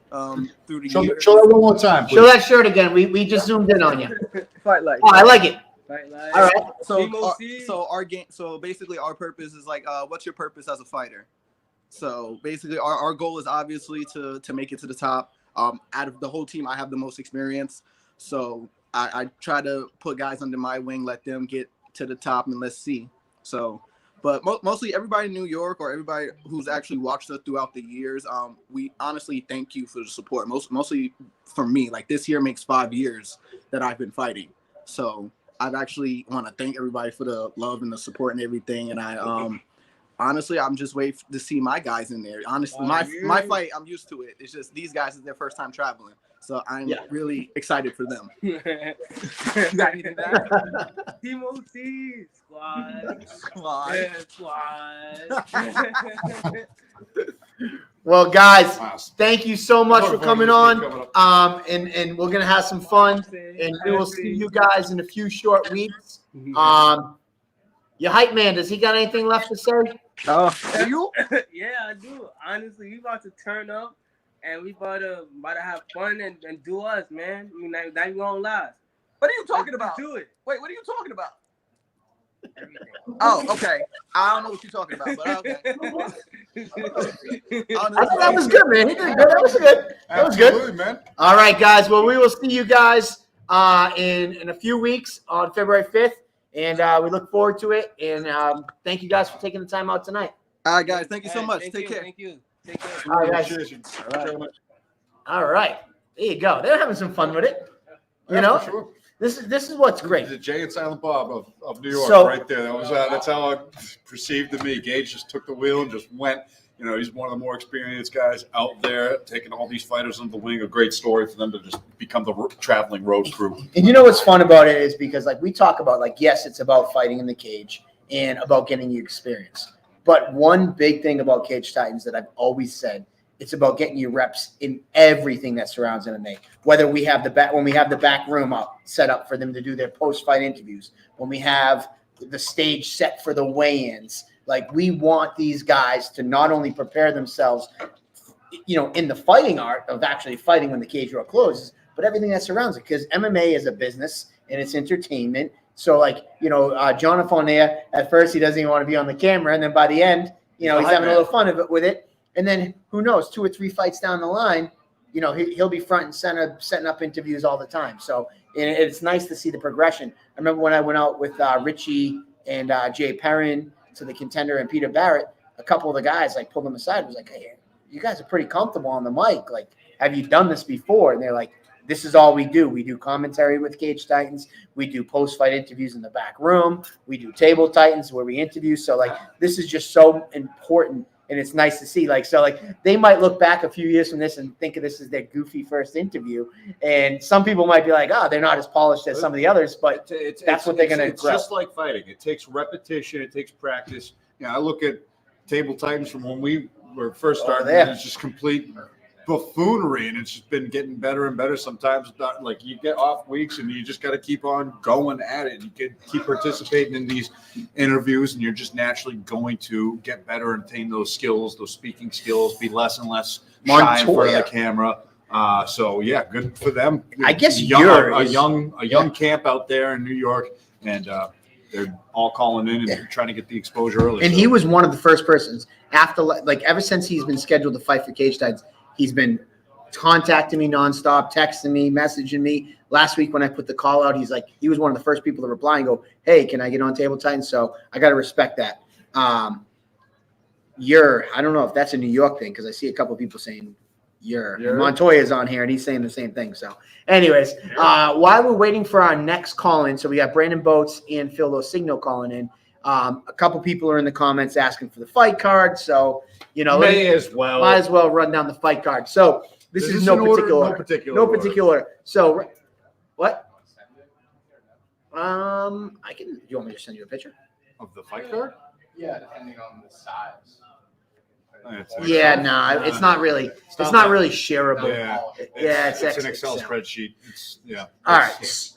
Speaker 7: through the years.
Speaker 5: Show that one more time, please.
Speaker 4: Show that shirt again. We just zoomed in on you.
Speaker 7: Fight Life.
Speaker 4: Oh, I like it.
Speaker 8: Fight Life.
Speaker 4: All right.
Speaker 7: So our game. So basically, our purpose is like, what's your purpose as a fighter? So basically, our goal is obviously to make it to the top. Out of the whole team, I have the most experience, so I try to put guys under my wing, let them get to the top, and let's see. So, but mostly everybody in New York or everybody who's actually watched us throughout the years, we honestly thank you for the support. Mostly for me, like this year makes 5 years that I've been fighting. So I'd actually want to thank everybody for the love and the support and everything. And I honestly, I'm just waiting to see my guys in there. Honestly, my fight, I'm used to it. It's just these guys is their first time traveling. So I'm really excited for them.
Speaker 8: Got anything back? Team OC squad. Yeah, squad.
Speaker 4: Well, guys, thank you so much for coming on. And we're gonna have some fun, and we will see you guys in a few short weeks. Your hype man, does he got anything left to say?
Speaker 7: You?
Speaker 8: Yeah, I do. Honestly, we about to turn up. And we about to have fun and do us, man. I mean, not even gonna lie.
Speaker 7: What are you talking about?
Speaker 8: Do it.
Speaker 7: Wait, what are you talking about?
Speaker 8: Everything.
Speaker 7: Oh, okay. I don't know what you're talking about, but okay.
Speaker 4: I thought that was good, man. He did good. That was good. That was good.
Speaker 5: Absolutely, man.
Speaker 4: All right, guys. Well, we will see you guys in a few weeks on February 5th, and we look forward to it. And thank you guys for taking the time out tonight.
Speaker 7: All right, guys. Thank you so much.
Speaker 8: Thank
Speaker 7: Take
Speaker 8: you,
Speaker 7: care.
Speaker 8: Thank you. Take care.
Speaker 4: All right, guys.
Speaker 5: Cheers.
Speaker 4: All right. There you go. They're having some fun with it. You know,
Speaker 5: for sure.
Speaker 4: this is what's great.
Speaker 5: The Jay and Silent Bob of New York,
Speaker 4: So-
Speaker 5: right there. That was that's how it perceived to me. Gage just took the wheel and just went. You know, he's one of the more experienced guys out there, taking all these fighters under the wing. A great story for them to just become the traveling road crew.
Speaker 4: And you know what's fun about it is because like we talk about like, yes, it's about fighting in the cage and about getting you experience. But one big thing about Cage Titans that I've always said, it's about getting you reps in everything that surrounds MMA. Whether we have the back room up set up for them to do their post-fight interviews, when we have the stage set for the weigh-ins, like we want these guys to not only prepare themselves, you know, in the fighting art of actually fighting when the cage door closes, but everything that surrounds it. Because MMA is a business and it's entertainment. So like, you know, Jonathan there, at first he doesn't even want to be on the camera. And then by the end, you know, he's having a little fun of it with it. And then who knows, 2 or 3 fights down the line, you know, he'll be front and center setting up interviews all the time. So it's nice to see the progression. I remember when I went out with Richie and Jay Perrin to the Contender and Peter Barrett, a couple of the guys like pulled them aside, was like, hey, you guys are pretty comfortable on the mic. Like, have you done this before? And they're like, this is all we do. We do commentary with Cage Titans. We do post-fight interviews in the back room. We do Table Titans where we interview. So like, this is just so important. And it's nice to see, like, so like they might look back a few years from this and think of this as their goofy first interview. And some people might be like, oh, they're not as polished as some of the others, but that's what they're going to
Speaker 5: It's just like fighting. It takes repetition. It takes practice. You know, I look at Table Titans from when we were first starting, and it's just complete buffoonery, and it's just been getting better and better. Sometimes, like you get off weeks, and you just got to keep on going at it. You can keep participating in these interviews, and you're just naturally going to get better and attain those skills, those speaking skills, be less and less shy in front of the camera. So yeah, good for them.
Speaker 4: I guess
Speaker 5: a young camp out there in New York, and they're all calling in and trying to get the exposure early.
Speaker 4: And he was one of the first persons after, like, ever since he's been scheduled to fight for Cage Titans. He's been contacting me nonstop, texting me, messaging me. Last week when I put the call out, he was one of the first people to reply and go, hey, can I get on Table Titans? So I got to respect that. I don't know if that's a New York thing because I see a couple of people saying Montoya's on here and he's saying the same thing. So anyways, while we're waiting for our next call-in, so we got Brandon Boats and Phil LoCigno calling in. A couple people are in the comments asking for the fight card. So, you know,
Speaker 5: might as well
Speaker 4: run down the fight card. So this is no particular order. So what? I can. Do you want me to send you a picture
Speaker 5: of the fight card?
Speaker 2: Yeah, depending on the size.
Speaker 4: Yeah, no, it's not really. It's not really shareable.
Speaker 5: Yeah, it's an Excel spreadsheet.
Speaker 4: All right.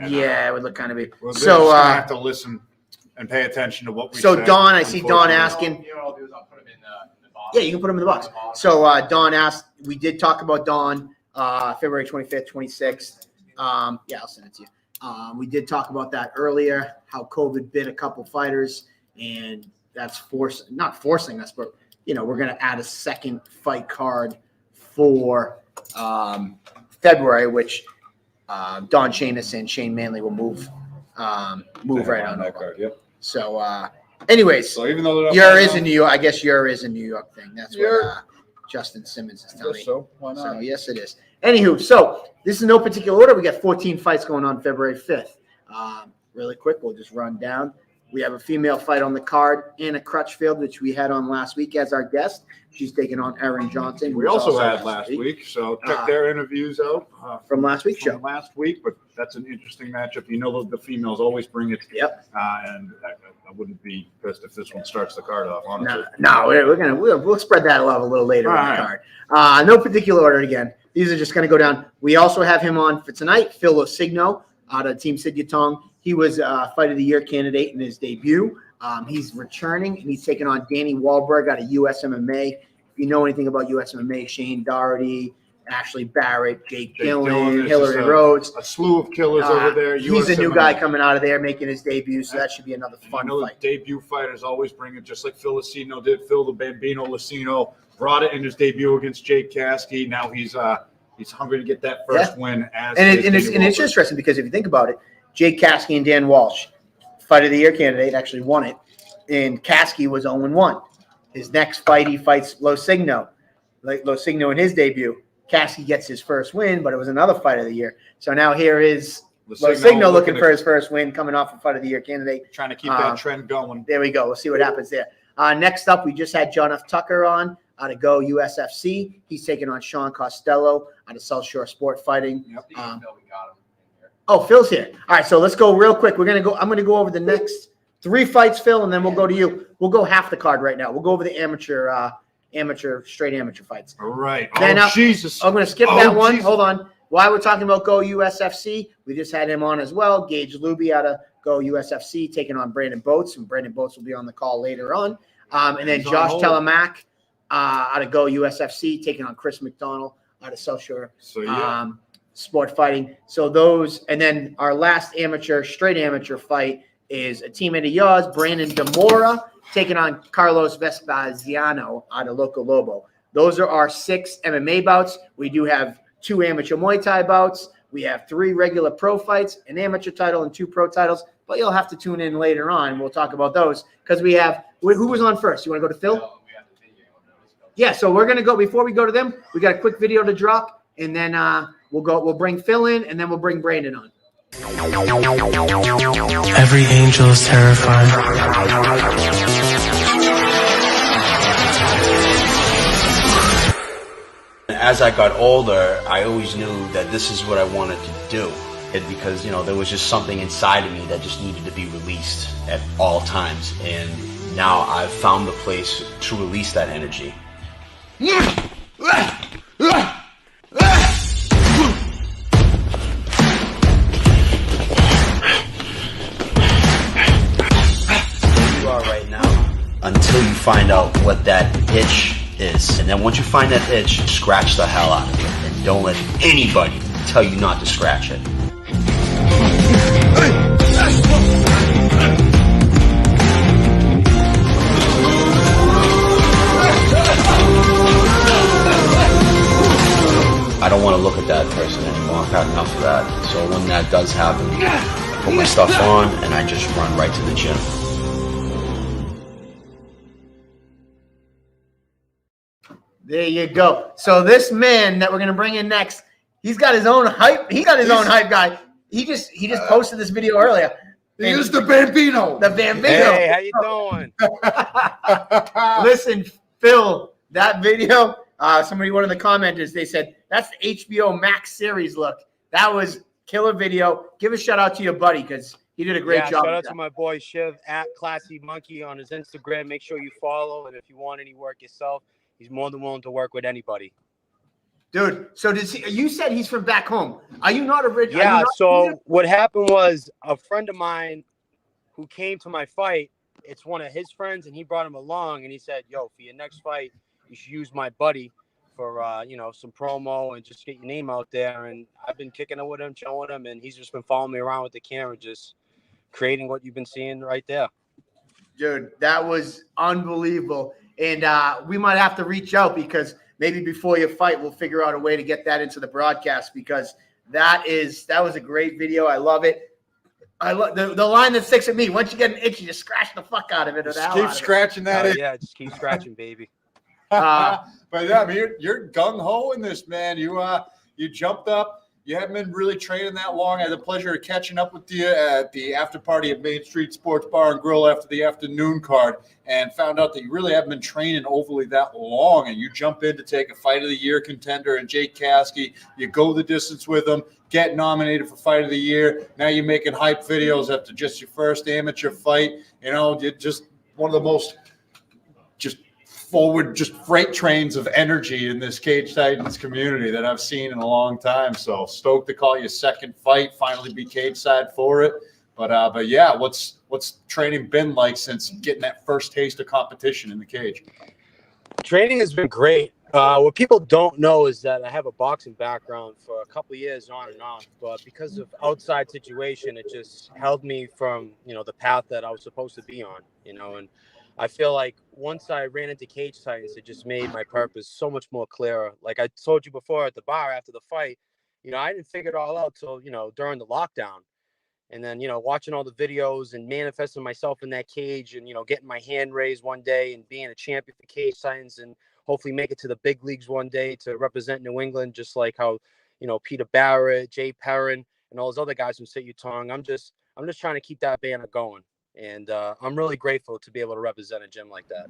Speaker 4: Yeah, it would look kind of big.
Speaker 5: Well,
Speaker 4: so
Speaker 5: I have to listen and pay attention to what we.
Speaker 4: So
Speaker 5: say,
Speaker 4: Don, I see Don asking.
Speaker 2: You know what I'll do is I'll put them in the box.
Speaker 4: Yeah, you can put them in the box. So Don asked. We did talk about Don February 25th, 26th. Yeah, I'll send it to you. We did talk about that earlier. How COVID bit a couple fighters, and that's not forcing us, but you know we're going to add a second fight card for February, which Don Shamus and Shane Manley will move right on
Speaker 5: that
Speaker 4: over.
Speaker 5: card. Yep.
Speaker 4: So, anyways,
Speaker 5: So even though
Speaker 4: Ur is in New York. I guess Ur is a New York thing. That's what Justin Simmons is telling me.
Speaker 5: So why not?
Speaker 4: So yes, it is. Anywho, so this is no particular order. We got 14 fights going on February 5th. Really quick, we'll just run down. We have a female fight on the card, Anna Crutchfield, which we had on last week as our guest. She's taking on Erin Johnson.
Speaker 5: We also had last week, so check their interviews out
Speaker 4: from last week's show.
Speaker 5: Last week, but that's an interesting matchup. You know, the females always bring it.
Speaker 4: Yep.
Speaker 5: And I wouldn't be pissed if this one starts the card off. Honestly.
Speaker 4: No, we'll spread that love a little later in the card. No particular order again. These are just going to go down. We also have him on for tonight, Phil LoCigno out of Team Sid Yatong. He was a Fight of the Year candidate in his debut. He's returning, and he's taking on Danny Wahlberg out of US MMA. If you know anything about US MMA, Shane Doherty, Ashley Barrett, Jake Gillen, Hillary Rhodes.
Speaker 5: A slew of killers over there.
Speaker 4: He's a new guy coming out of there, making his debut, so that should be another fun fight.
Speaker 5: Debut fighters always bring it, just like Phil LoCigno did. Phil the Bambino LoCigno brought it in his debut against Jake Caskey. Now he's hungry to get that first win.
Speaker 4: It's interesting because if you think about it, Jake Caskey and Dan Walsh, Fight of the Year candidate, actually won it, and Caskey was 0-1. His next fight, he fights LoCigno. Like LoCigno in his debut. Caskey gets his first win, but it was another fight of the year. So now here is LoCigno looking for his first win, coming off a fight of the year candidate.
Speaker 5: Trying to keep that trend going.
Speaker 4: There we go. We'll see what happens there. Next up, we just had John F. Tucker on out of Go USFC. He's taking on Sean Costello out of South Shore Sport Fighting.
Speaker 5: Yep.
Speaker 4: Oh, Phil's here. All right, so let's go real quick. I'm going to go over the next 3 fights, Phil, and then we'll go to you. We'll go half the card right now. We'll go over the straight amateur fights.
Speaker 5: All right.
Speaker 4: Then,
Speaker 5: Jesus.
Speaker 4: I'm going to skip that one. Jesus. Hold on. While we're talking about Go USFC, we just had him on as well. Gage Looby out of Go USFC taking on Brandon Boats, and Brandon Boats will be on the call later on. And then Josh Telemack out of Go USFC taking on Chris McDonald out of South Shore Sport Fighting. So those, and then our last straight amateur fight is a teammate of yours, Brandon Demora, taking on Carlos Vespasiano out of Loco Lobo. Those are our 6 MMA bouts. We do have 2 amateur Muay Thai bouts. We have 3 regular pro fights, an amateur title, and 2 pro titles. But you'll have to tune in later on, and we'll talk about those because we have – who was on first? You want to go to Phil? Yeah, so we're going to go – before we go to them, we got a quick video to drop, and then we'll bring Phil in, and then we'll bring Brandon on.
Speaker 9: Every angel is terrified.
Speaker 1: As I got older, I always knew that this is what I wanted to do. Because, there was just something inside of me that just needed to be released at all times. And now I've found the place to release that energy. Until you find out what that itch is. And then once you find that itch, scratch the hell out of it. And don't let anybody tell you not to scratch it. I don't want to look at that person anymore. I've had enough of that. So when that does happen, I put my stuff on and I just run right to the gym.
Speaker 4: There you go. So this man that we're gonna bring in next, he's got his own hype. He got his own hype guy. He just posted this video earlier.
Speaker 5: He is the Bambino.
Speaker 4: The Bambino.
Speaker 10: Hey, how you doing?
Speaker 4: Listen, Phil, that video. One of the commenters, they said that's the HBO Max series look. That was killer video. Give a shout out to your buddy because he did a great job.
Speaker 10: Shout out to my boy Shiv at Classy Monkey on his Instagram. Make sure you follow, and if you want any work yourself, he's more than willing to work with anybody.
Speaker 4: Dude, so you said he's from back home. Are you not original?
Speaker 10: Yeah, so what happened was a friend of mine who came to my fight, it's one of his friends, and he brought him along, and he said, yo, for your next fight, you should use my buddy for, some promo and just get your name out there. And I've been kicking it with him, showing him, and he's just been following me around with the camera, just creating what you've been seeing right there.
Speaker 4: Dude, that was unbelievable. And we might have to reach out because maybe before your fight, we'll figure out a way to get that into the broadcast because that was a great video. I love it. I love the line that sticks with me. Once you get an itch, you just scratch the fuck out of it.
Speaker 5: Just keep scratching that itch.
Speaker 10: Yeah, just keep scratching, baby.
Speaker 5: But yeah, I mean, you're gung ho in this, man. You jumped up. You haven't been really training that long. I had the pleasure of catching up with you at the after party at Main Street Sports Bar and Grill after the afternoon card and found out that you really haven't been training overly that long. And you jump in to take a Fight of the Year contender and Jake Caskey. You go the distance with him, get nominated for Fight of the Year. Now you're making hype videos after just your first amateur fight. You're just one of the most forward, just freight trains of energy in this Cage Titans community that I've seen in a long time. So stoked to call you second fight, finally be cage side for it. But yeah, what's training been like since getting that first taste of competition in the cage?
Speaker 10: Training has been great. What people don't know is that I have a boxing background for a couple of years on and off, but because of outside situation, it just held me from, the path that I was supposed to be on, and I feel like once I ran into Cage Titans, it just made my purpose so much more clearer. Like I told you before at the bar after the fight, I didn't figure it all out till, during the lockdown. And then, watching all the videos and manifesting myself in that cage and, getting my hand raised one day and being a champion for Cage Titans and hopefully make it to the big leagues one day to represent New England, just like how, Peter Barrett, Jay Perrin, and all those other guys from Sit Utong. I'm just trying to keep that banner going. And I'm really grateful to be able to represent a gym like that.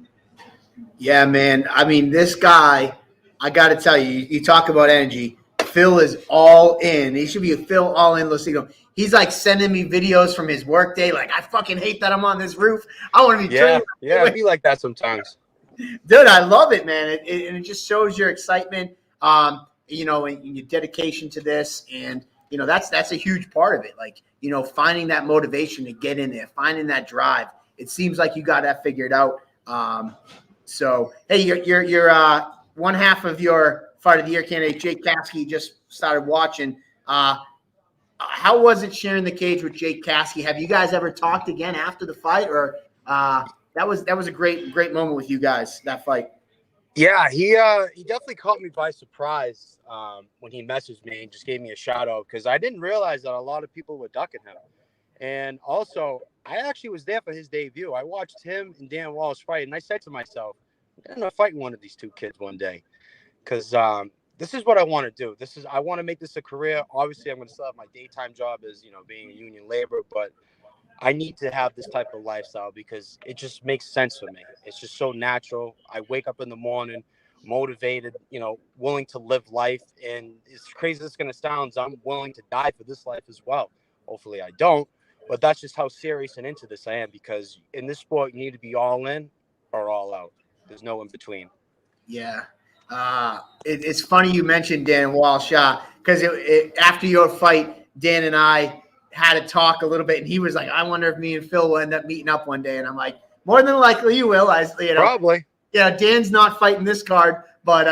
Speaker 4: Yeah, man. I mean, this guy, I got to tell you, you talk about energy. Phil is all in. He should be a Phil all in LoCigno. He's like sending me videos from his work day. Like, I fucking hate that I'm on this roof. I want to be training.
Speaker 10: Yeah, I'd be like that sometimes.
Speaker 4: Dude, I love it, man. It just shows your excitement, and your dedication to this. And, that's a huge part of it. Like, finding that motivation to get in there, finding that drive. It seems like you got that figured out. So, hey, you're one half of your Fight of the Year candidate, Jake Caskey, just started watching. How was it sharing the cage with Jake Caskey? Have you guys ever talked again after the fight, or that was a great moment with you guys, that fight?
Speaker 10: Yeah, he definitely caught me by surprise when he messaged me and just gave me a shout out, because I didn't realize that a lot of people were ducking him. And also, I actually was there for his debut. I watched him and Dan Walsh fight, and I said to myself, I'm going to fight one of these two kids one day, because this is what I want to do. I want to make this a career. Obviously, I'm going to still have my daytime job as, being a union laborer, but I need to have this type of lifestyle because it just makes sense for me. It's just so natural. I wake up in the morning motivated, willing to live life. And as crazy as it's going to sound, I'm willing to die for this life as well. Hopefully I don't. But that's just how serious and into this I am, because in this sport, you need to be all in or all out. There's no in between.
Speaker 4: Yeah. It's funny you mentioned Dan Walsh, because after your fight, Dan and I had to talk a little bit, and he was like, I wonder if me and Phil will end up meeting up one day. And I'm like, more than likely you will.
Speaker 10: Probably.
Speaker 4: Yeah, Dan's not fighting this card, but,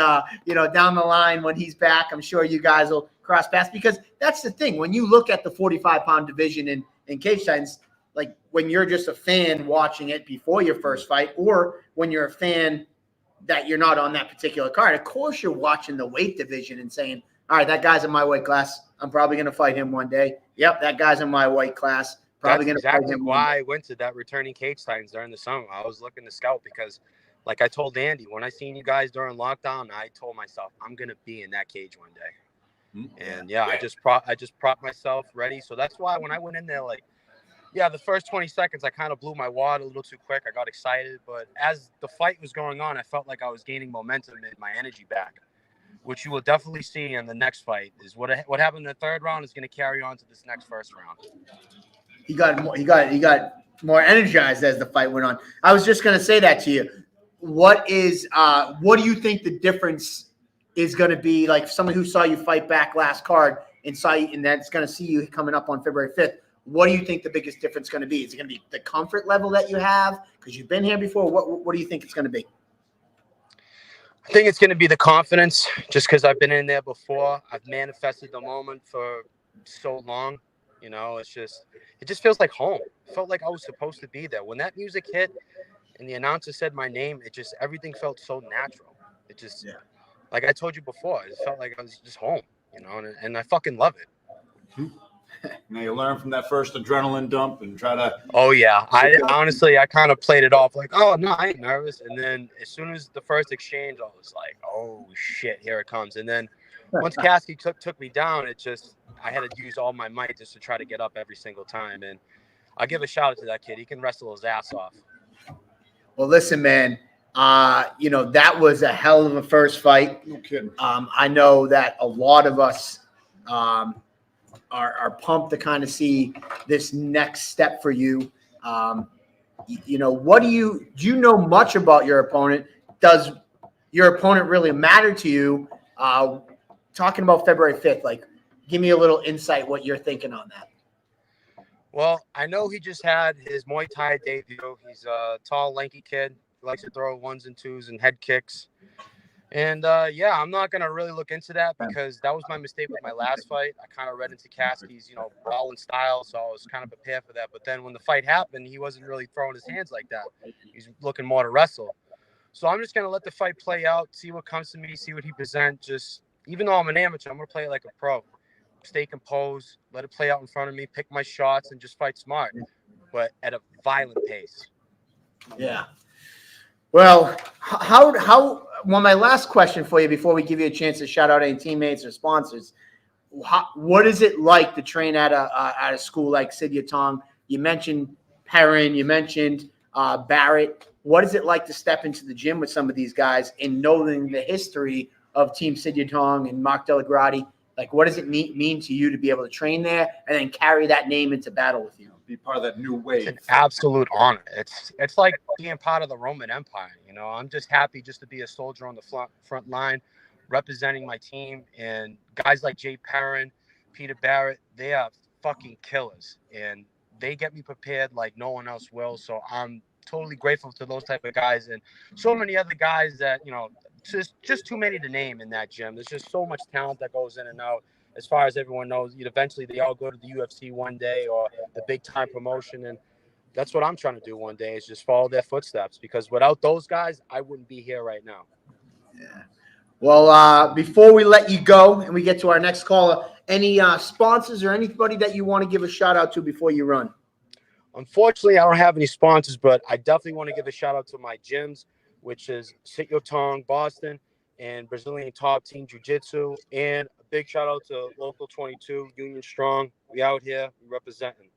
Speaker 4: down the line when he's back, I'm sure you guys will cross paths, because that's the thing. When you look at the 45-pound division in Cage Titans, like when you're just a fan watching it before your first fight, or when you're a fan that you're not on that particular card, of course you're watching the weight division and saying, all right, that guy's in my weight class. I'm probably going to fight him one day. Yep, that guy's in my weight class. Probably going to fight him.
Speaker 10: That's exactly why I went to that returning Cage Titans during the summer. I was looking to scout because, like I told Andy, when I seen you guys during lockdown, I told myself I'm going to be in that cage one day. Mm-hmm. And I just propped myself ready. So that's why when I went in there, the first 20 seconds, I kind of blew my wad a little too quick. I got excited. But as the fight was going on, I felt like I was gaining momentum and my energy back, which you will definitely see in the next fight. Is what happened in the third round is going to carry on to this next first round.
Speaker 4: He got more energized as the fight went on. I was just going to say that to you. What do you think the difference is going to be? Like someone who saw you fight back last card and saw you, and that's going to see you coming up on February 5th. What do you think the biggest difference is going to be? Is it going to be the comfort level that you have because you've been here before? What do you think it's going to be?
Speaker 10: I think it's going to be the confidence, just because I've been in there before. I've manifested the moment for so long. It just feels like home. It felt like I was supposed to be there. When that music hit and the announcer said my name, everything felt so natural. Like I told you before, it felt like I was just home, and I fucking love it.
Speaker 5: Now you learn from that first adrenaline dump and try to.
Speaker 10: Oh yeah, I honestly kind of played it off like, oh no, I ain't nervous. And then as soon as the first exchange, I was like, oh shit, here it comes. And then once Caskey took me down, I had to use all my might just to try to get up every single time. And I give a shout out to that kid. He can wrestle his ass off.
Speaker 4: Well, listen, man. That was a hell of a first fight.
Speaker 5: No kidding.
Speaker 4: I know that a lot of us are pumped to kind of see this next step for you. What do you know much about your opponent? Does your opponent really matter to you? Talking about February 5th, give me a little insight what you're thinking on that.
Speaker 10: Well, I know he just had his Muay Thai debut. He's a tall, lanky kid. He likes to throw ones and twos and head kicks. And, I'm not going to really look into that because that was my mistake with my last fight. I kind of read into Caskey's, brawling style, so I was kind of prepared for that. But then when the fight happened, he wasn't really throwing his hands like that. He's looking more to wrestle. So I'm just going to let the fight play out, see what comes to me, see what he presents. Even though I'm an amateur, I'm going to play it like a pro. stay composed, let it play out in front of me, pick my shots, and just fight smart, but at a violent pace.
Speaker 4: Yeah. Well, well, my last question for you before we give you a chance to shout out any teammates or sponsors, what is it like to train at a school like Sidyatong? You mentioned Perrin, you mentioned Barrett. What is it like to step into the gym with some of these guys and knowing the history of Team Sidyatong and Mark Delagrati? Like, what does it mean to you to be able to train there and then carry that name into battle with you?
Speaker 5: Be part of that new wave.
Speaker 10: It's an absolute honor. It's like being part of the Roman Empire. You know, I'm just happy just to be a soldier on the front line, representing my team. And guys like Jay Perrin, Peter Barrett, they are fucking killers, and they get me prepared like no one else will. So I'm totally grateful to those type of guys, and so many other guys that, you know, just too many to name in that gym. There's just so much talent that goes in and out. As far as everyone knows, eventually they all go to the UFC one day or the big time promotion. And that's what I'm trying to do one day, is just follow their footsteps, because without those guys, I wouldn't be here right now.
Speaker 4: Yeah. Well, before we let you go and we get to our next caller, any sponsors or anybody that you want to give a shout out to before you run?
Speaker 10: Unfortunately, I don't have any sponsors, but I definitely want to give a shout out to my gyms, which is Sidyatong, Boston, and Brazilian Top Team Jiu-Jitsu, and a big shout out to Local 22, Union Strong. We out here, we representing.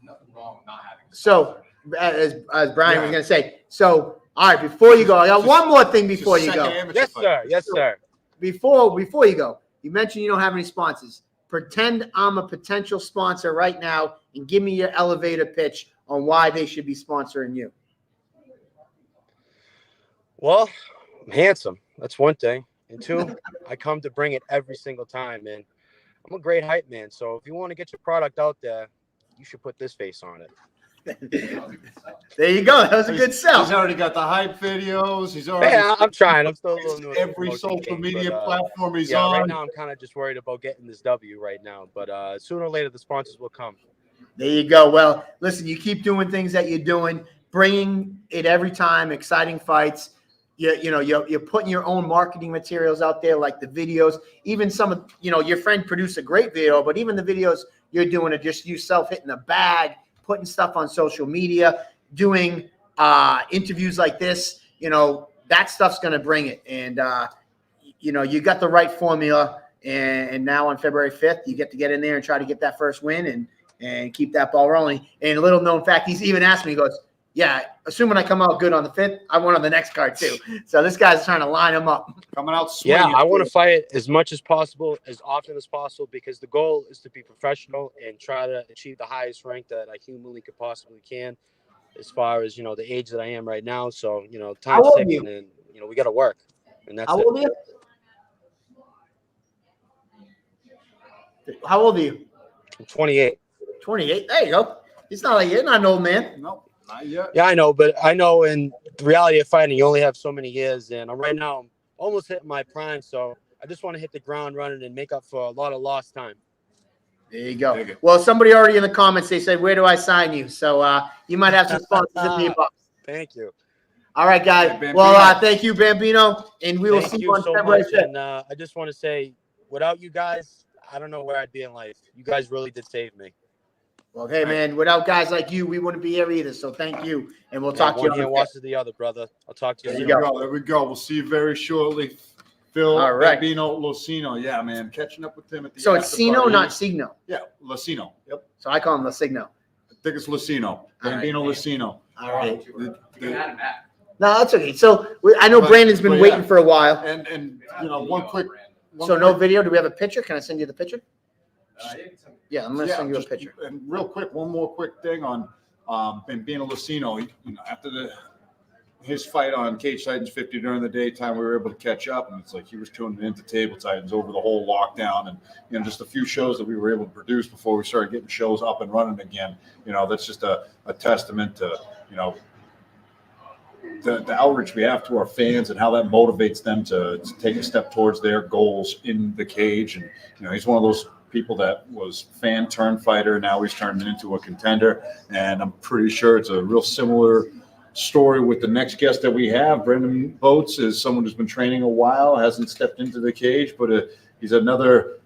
Speaker 2: Nothing wrong with not having.
Speaker 4: So, as Brian was going to say, so, all right, before you go, I got one more thing before you go.
Speaker 10: Yes, sir. Yes, sir.
Speaker 4: Before you go, you mentioned you don't have any sponsors. Pretend I'm a potential sponsor right now and give me your elevator pitch on why they should be sponsoring you.
Speaker 10: Well, I'm handsome. That's one thing. And two, I come to bring it every single time, and I'm a great hype man. So if you want to get your product out there, you should put this face on it.
Speaker 4: There you go. That was a good sell.
Speaker 5: He's already got the hype videos. He's already.
Speaker 10: Yeah, I'm trying. I'm still a little new.
Speaker 5: Every social media platform he's on.
Speaker 10: Right now I'm kind of just worried about getting this W right now. But sooner or later, the sponsors will come.
Speaker 4: There you go. Well, listen, you keep doing things that you're doing, bringing it every time, exciting fights. You're putting your own marketing materials out there, like the videos. Even some of, your friend produced a great video, but even the videos you're doing are just yourself hitting the bag, putting stuff on social media, doing interviews like this. That stuff's going to bring it. And, you got the right formula. And now on February 5th, you get in there and try to get that first win and keep that ball rolling. And a little known fact, he's even asked me, he goes, yeah, assuming I come out good on the 5th, I want on the next card too. So this guy's trying to line him up.
Speaker 5: Coming out swinging.
Speaker 10: Yeah, I want to fight as much as possible, as often as possible, because the goal is to be professional and try to achieve the highest rank that I humanly could possibly can, as far as, the age that I am right now. So, time's ticking, and, we got to work. And that's
Speaker 4: How old are you? How old are you?
Speaker 10: I'm 28.
Speaker 4: 28. There you go. It's not like you're not an old man.
Speaker 5: No. Not yet.
Speaker 10: Yeah, I know, but I know in the reality of fighting, you only have so many years, and right now I'm almost hitting my prime, so I just want to hit the ground running and make up for a lot of lost time.
Speaker 4: There you go. Well, somebody already in the comments, they said, where do I sign you? So you might have some sponsors at me.
Speaker 10: Thank you.
Speaker 4: All right, guys. Well, thank you, Bambino, and we will see you on February 5th.
Speaker 10: And I just want to say, without you guys, I don't know where I'd be in life. You guys really did save me.
Speaker 4: Well, hey, man, without guys like you, we wouldn't be here either. So thank you, and we'll talk to you.
Speaker 10: One hand washes the other, brother. I'll talk to you soon.
Speaker 5: There we go. We'll see you very shortly. Phil Bambino LoCigno. Yeah, man. Catching up with him at the
Speaker 4: So it's Cino, not Signo.
Speaker 5: Yeah, LoCigno. Yep.
Speaker 4: So I call him LoCigno.
Speaker 5: I think it's LoCigno. Bambino LoCigno.
Speaker 4: All right.
Speaker 2: No,
Speaker 4: that's okay. So I know Brandon's been waiting for a while.
Speaker 5: And one quick.
Speaker 4: So no video. Do we have a picture? Can I send you the picture? Yeah, I'm going to send you a picture.
Speaker 5: And real quick, one more quick thing on Bambino LoCigno. After his fight on Cage Titans 50 during the daytime, we were able to catch up, and it's like he was tuning into Table Titans over the whole lockdown, and just a few shows that we were able to produce before we started getting shows up and running again. That's just a testament to the outreach we have to our fans and how that motivates them to take a step towards their goals in the cage. And he's one of those people that was fan turned fighter. Now he's turned into a contender, and I'm pretty sure it's a real similar story with the next guest that we have. Brendan Boats is someone who's been training a while, hasn't stepped into the cage, but he's another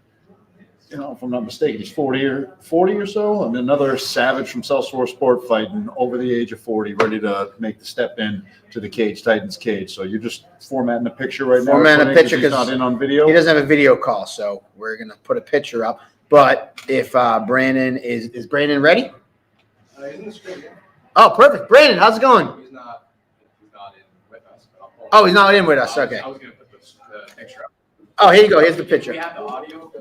Speaker 5: if I'm not mistaken, he's 40 or so. I mean, another savage from South Shore Sport fighting over the age of 40, ready to make the step in to the Cage Titans cage. So you're just formatting a picture right now.
Speaker 4: Formatting a picture
Speaker 5: because he's not in on video.
Speaker 4: He doesn't have a video call, so we're gonna put a picture up. But if Brandon is Brandon ready?
Speaker 2: He's in the screen.
Speaker 4: Oh, perfect. Brandon, how's it going?
Speaker 2: He's not in with us. But I'll pull
Speaker 4: Oh, he's not in with us. Okay.
Speaker 2: I was going to put the picture up.
Speaker 4: Oh, here you go. Here's the picture.
Speaker 2: We have the audio.
Speaker 4: All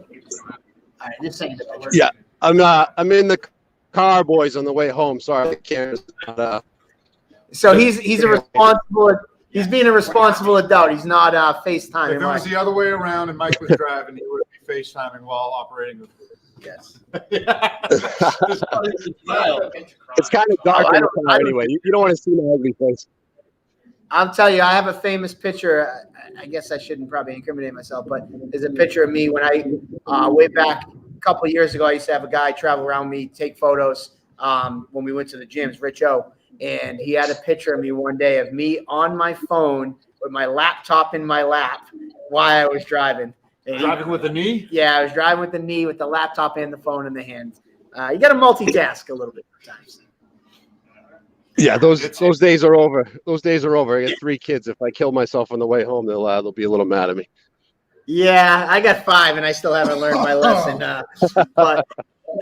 Speaker 4: right, just saying the picture.
Speaker 11: Yeah, I'm in the car, boys, on the way home. Sorry, the camera's not,
Speaker 4: So he's a responsible. He's being a responsible adult. He's not FaceTiming.
Speaker 5: If it was the other way around and Mike was driving, he would be FaceTiming while operating the
Speaker 4: Yes.
Speaker 11: It's kind of dark in the car
Speaker 4: I don't-
Speaker 11: anyway. You don't want to see my ugly face.
Speaker 4: I'll tell you, I have a famous picture. I guess I shouldn't probably incriminate myself, but there's a picture of me when I, way back a couple of years ago, I used to have a guy travel around me, take photos when we went to the gyms, Rich O. And he had a picture of me one day of me on my phone with my laptop in my lap while I was driving. And
Speaker 5: driving with the knee.
Speaker 4: Yeah, I was driving with the knee, with the laptop and the phone in the hand. You got to multitask a little bit sometimes.
Speaker 11: Yeah, those days are over. Those days are over. I got 3 kids. If I kill myself on the way home, they'll be a little mad at me.
Speaker 4: Yeah, I got 5, and I still haven't learned my lesson. But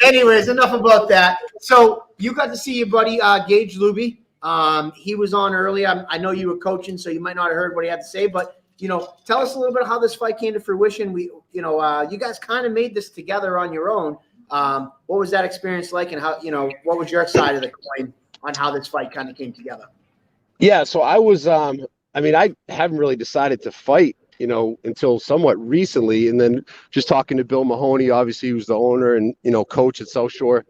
Speaker 4: anyways, enough about that. So you got to see your buddy Gage Looby. He was on early. I know you were coaching, so you might not have heard what he had to say. But tell us a little bit how this fight came to fruition. You guys kind of made this together on your own. What was that experience like, and how what was your side of the coin on how this fight kind of came together?
Speaker 11: Yeah, so I was. I haven't really decided to fight, until somewhat recently, and then just talking to Bill Mahoney, obviously, who's the owner and coach at South Shore,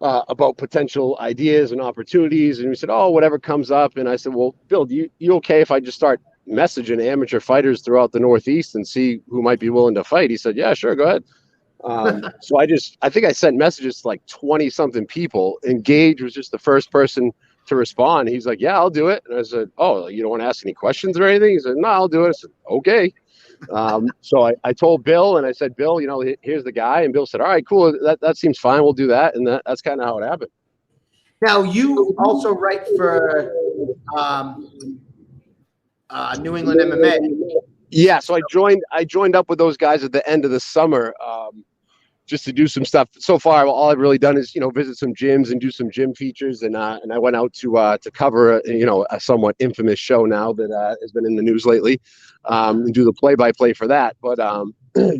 Speaker 11: about potential ideas and opportunities, and he said, "Oh, whatever comes up." And I said, "Well, Bill, you okay if I just start messaging amateur fighters throughout the Northeast and see who might be willing to fight?" He said, "Yeah, sure, go ahead." So I think I sent messages to like 20 something people, and Gage was just the first person to respond. He's like, "Yeah, I'll do it." And I said, "Oh, you don't want to ask any questions or anything?" He said, "No, I'll do it." I said, "Okay." So I told Bill, and I said, "Bill, here's the guy." And Bill said, "All right, cool. That seems fine. We'll do that." And that's kind of how it happened.
Speaker 4: Now you also write for New England MMA.
Speaker 11: Yeah, so I joined up with those guys at the end of the summer, just to do some stuff. So far, all I've really done is visit some gyms and do some gym features, and I went out to cover a somewhat infamous show now that has been in the news lately, and do the play-by-play for that. But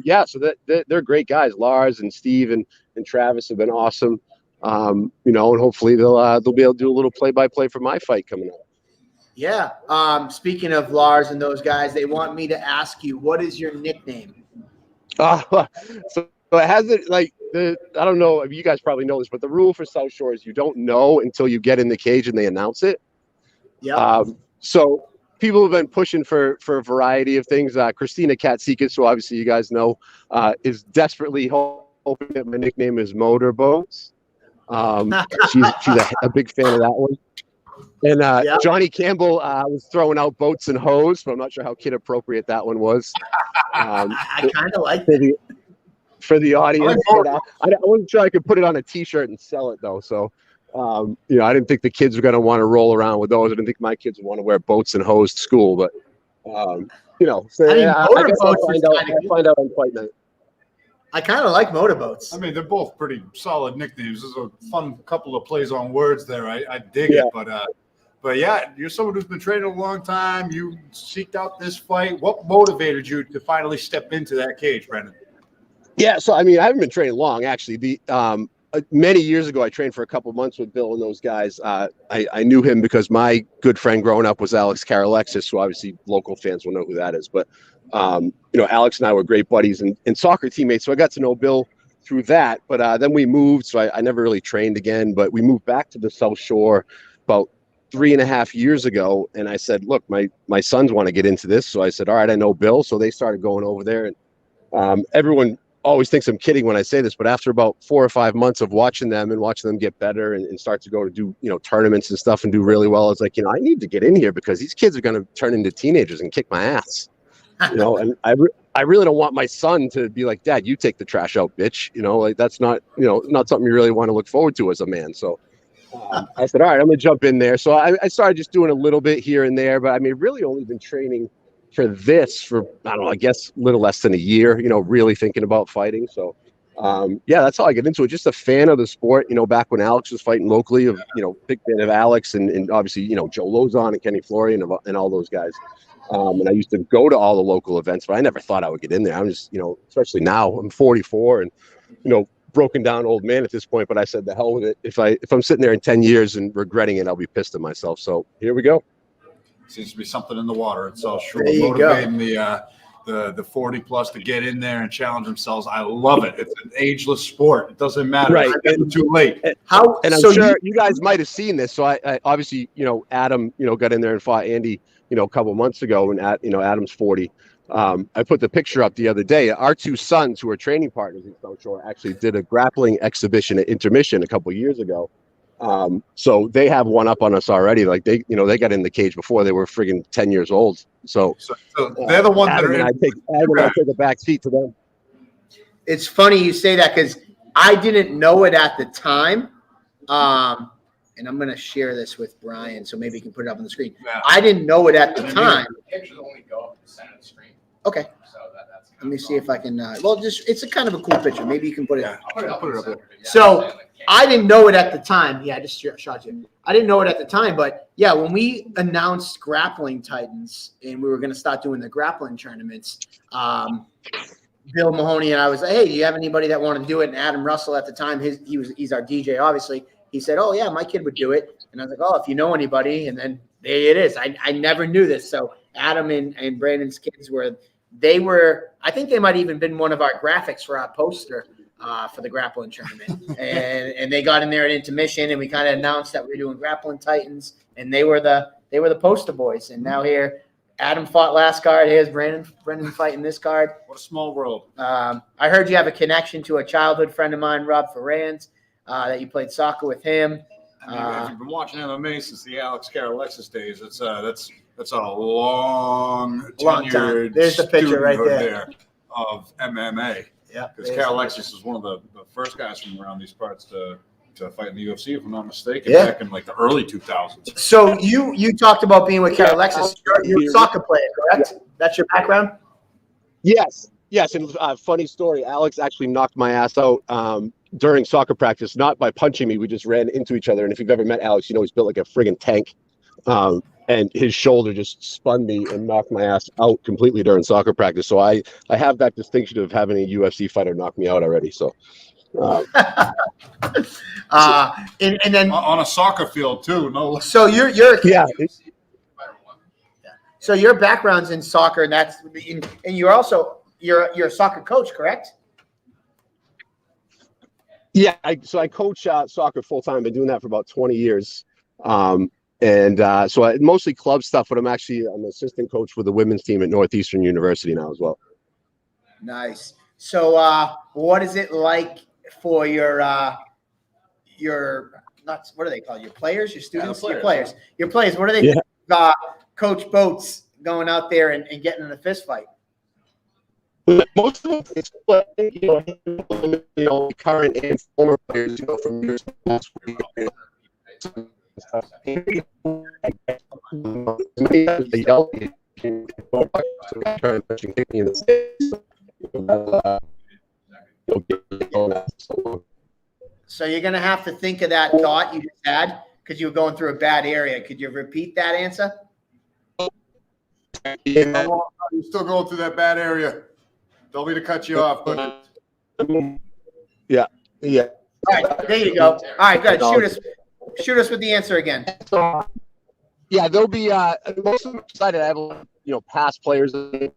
Speaker 11: yeah, so they're great guys. Lars and Steve and Travis have been awesome, and hopefully they'll be able to do a little play-by-play for my fight coming up.
Speaker 4: Yeah. Speaking of Lars and those guys, they want me to ask you, what is your nickname?
Speaker 11: So it hasn't I don't know if you guys probably know this, but the rule for South Shore is you don't know until you get in the cage and they announce it.
Speaker 4: Yeah.
Speaker 11: So people have been pushing for a variety of things. Christina Katsikas, who obviously you guys know, is desperately hoping that my nickname is Motorboats. She's a big fan of that one. And Johnny Campbell was throwing out boats and hose, but I'm not sure how kid appropriate that one was.
Speaker 4: I kind of like it.
Speaker 11: For the audience. I wasn't sure I could put it on a T-shirt and sell it, though. So, I didn't think the kids were going to want to roll around with those. I didn't think my kids would want to wear boats and hose to school. But, so I guess I'll find out on fight night.
Speaker 4: I kind of like motorboats.
Speaker 5: I mean, they're both pretty solid nicknames. This is a fun couple of plays on words there. I dig it, but yeah, you're someone who's been training a long time. You seeked out this fight. What motivated you to finally step into that cage, Brendan?
Speaker 11: Yeah, so I haven't been training long actually. Many years ago, I trained for a couple of months with Bill and those guys. I knew him because my good friend growing up was Alex Karalexis, who obviously local fans will know who that is. But Alex and I were great buddies and soccer teammates, so I got to know Bill through that. But then we moved, so I never really trained again. But we moved back to the South Shore about 3.5 years ago, and I said, "Look, my sons want to get into this." So I said, "All right, I know Bill." So they started going over there, and everyone always thinks I'm kidding when I say this, but after about 4 or 5 months of watching them get better and start to go to do, tournaments and stuff and do really well, it's like, I need to get in here because these kids are going to turn into teenagers and kick my ass, and I I really don't want my son to be like, Dad, you take the trash out, bitch. Like that's not, not something you really want to look forward to as a man. So I said, all right, I'm going to jump in there. So I started just doing a little bit here and there, but I mean, really only been training for this for, I don't know, I guess a little less than a year, really thinking about fighting. So yeah, that's how I get into it. Just a fan of the sport, back when Alex was fighting locally, big fan of Alex and obviously, Joe Lozon and Kenny Florian and all those guys. And I used to go to all the local events, but I never thought I would get in there. I'm just, especially now I'm 44 and, broken down old man at this point, but I said the hell with it. If I'm sitting there in 10 years and regretting it, I'll be pissed at myself. So here we go.
Speaker 5: Seems to be something in the water. It's all sure
Speaker 4: There you
Speaker 5: motivating the 40 plus to get in there and challenge themselves. I love it. It's an ageless sport. It doesn't matter.
Speaker 11: Right.
Speaker 5: It's never too late.
Speaker 11: And I'm
Speaker 4: So
Speaker 11: sure you guys might have seen this. So I obviously, Adam, got in there and fought Andy, a couple months ago, and Adam's 40. I put the picture up the other day. Our two sons, who are training partners in South Shore, actually did a grappling exhibition at Intermission a couple years ago. So they have one up on us already. Like they got in the cage before they were friggin' 10 years old. So
Speaker 5: they're the ones
Speaker 11: Adam
Speaker 5: that are
Speaker 11: and I take a back seat to them.
Speaker 4: It's funny you say that because I didn't know it at the time. And I'm going to share this with Brian, so maybe you can put it up on the screen.
Speaker 5: Yeah.
Speaker 4: I didn't know it at the time.
Speaker 2: The pictures only go up to the center of the screen.
Speaker 4: Okay.
Speaker 2: So that's
Speaker 4: Let me see if I can. It's a kind of a cool picture. Maybe you can put it.
Speaker 2: I'll put it up there.
Speaker 4: So I didn't know it at the time. Yeah, I just shot you. I didn't know it at the time, but yeah, when we announced Grappling Titans and we were going to start doing the grappling tournaments, Bill Mahoney and I was like, hey, do you have anybody that want to do it? And Adam Russell at the time, he's our DJ, obviously. He said, oh, yeah, my kid would do it. And I was like, oh, if you know anybody. And then there it is. I never knew this. So Adam and Brandon's kids I think they might even been one of our graphics for our poster for the grappling tournament. and they got in there at Intermission, and we kind of announced that we were doing Grappling Titans, and they were the poster boys. And now here, Adam fought last card. Here's Brendan fighting this card.
Speaker 5: What a small world.
Speaker 4: I heard you have a connection to a childhood friend of mine, Rob Ferrand, that you played soccer with him.
Speaker 5: I mean, if you've been watching MMA since the Alex Karalexis days, that's a long
Speaker 4: Long time.
Speaker 5: tenured
Speaker 4: There's the picture right there.
Speaker 5: of MMA.
Speaker 4: Yeah,
Speaker 5: Because Karalexis is one of the first guys from around these parts to fight in the UFC, if I'm not mistaken, back in like the early 2000s.
Speaker 4: So you talked about being with Karalexis. You're a soccer player, correct? That's your background?
Speaker 11: Yes. And funny story. Alex actually knocked my ass out during soccer practice, not by punching me. We just ran into each other. And if you've ever met Alex, he's built like a friggin' tank. And his shoulder just spun me and knocked my ass out completely during soccer practice. So I have that distinction of having a UFC fighter knock me out already. So.
Speaker 4: And then
Speaker 5: On a soccer field too. No.
Speaker 4: so you're
Speaker 11: Yeah.
Speaker 4: So your background's in soccer, and you're also you're a soccer coach, correct?
Speaker 11: Yeah, so I coach soccer full time. Been doing that for about 20 years, so I mostly club stuff. But I'm an assistant coach with the women's team at Northeastern University now as well.
Speaker 4: Nice. So, what is it like for your not what do they call it? Your players, your students, your players. What do they think of Coach Boats going out there and getting in a fist fight?
Speaker 11: Most of them, it's current and former players, from years past. They yell at
Speaker 4: So you're gonna have to think of that thought you just had because you were going through a bad area. Could you repeat that answer?
Speaker 5: You're still going through that bad area. Don't mean to cut you off, but
Speaker 11: yeah.
Speaker 4: All right, there you go. All right, good. Shoot us with the answer again.
Speaker 11: Yeah, there'll be most of them excited. I have a lot of, past players.
Speaker 4: That's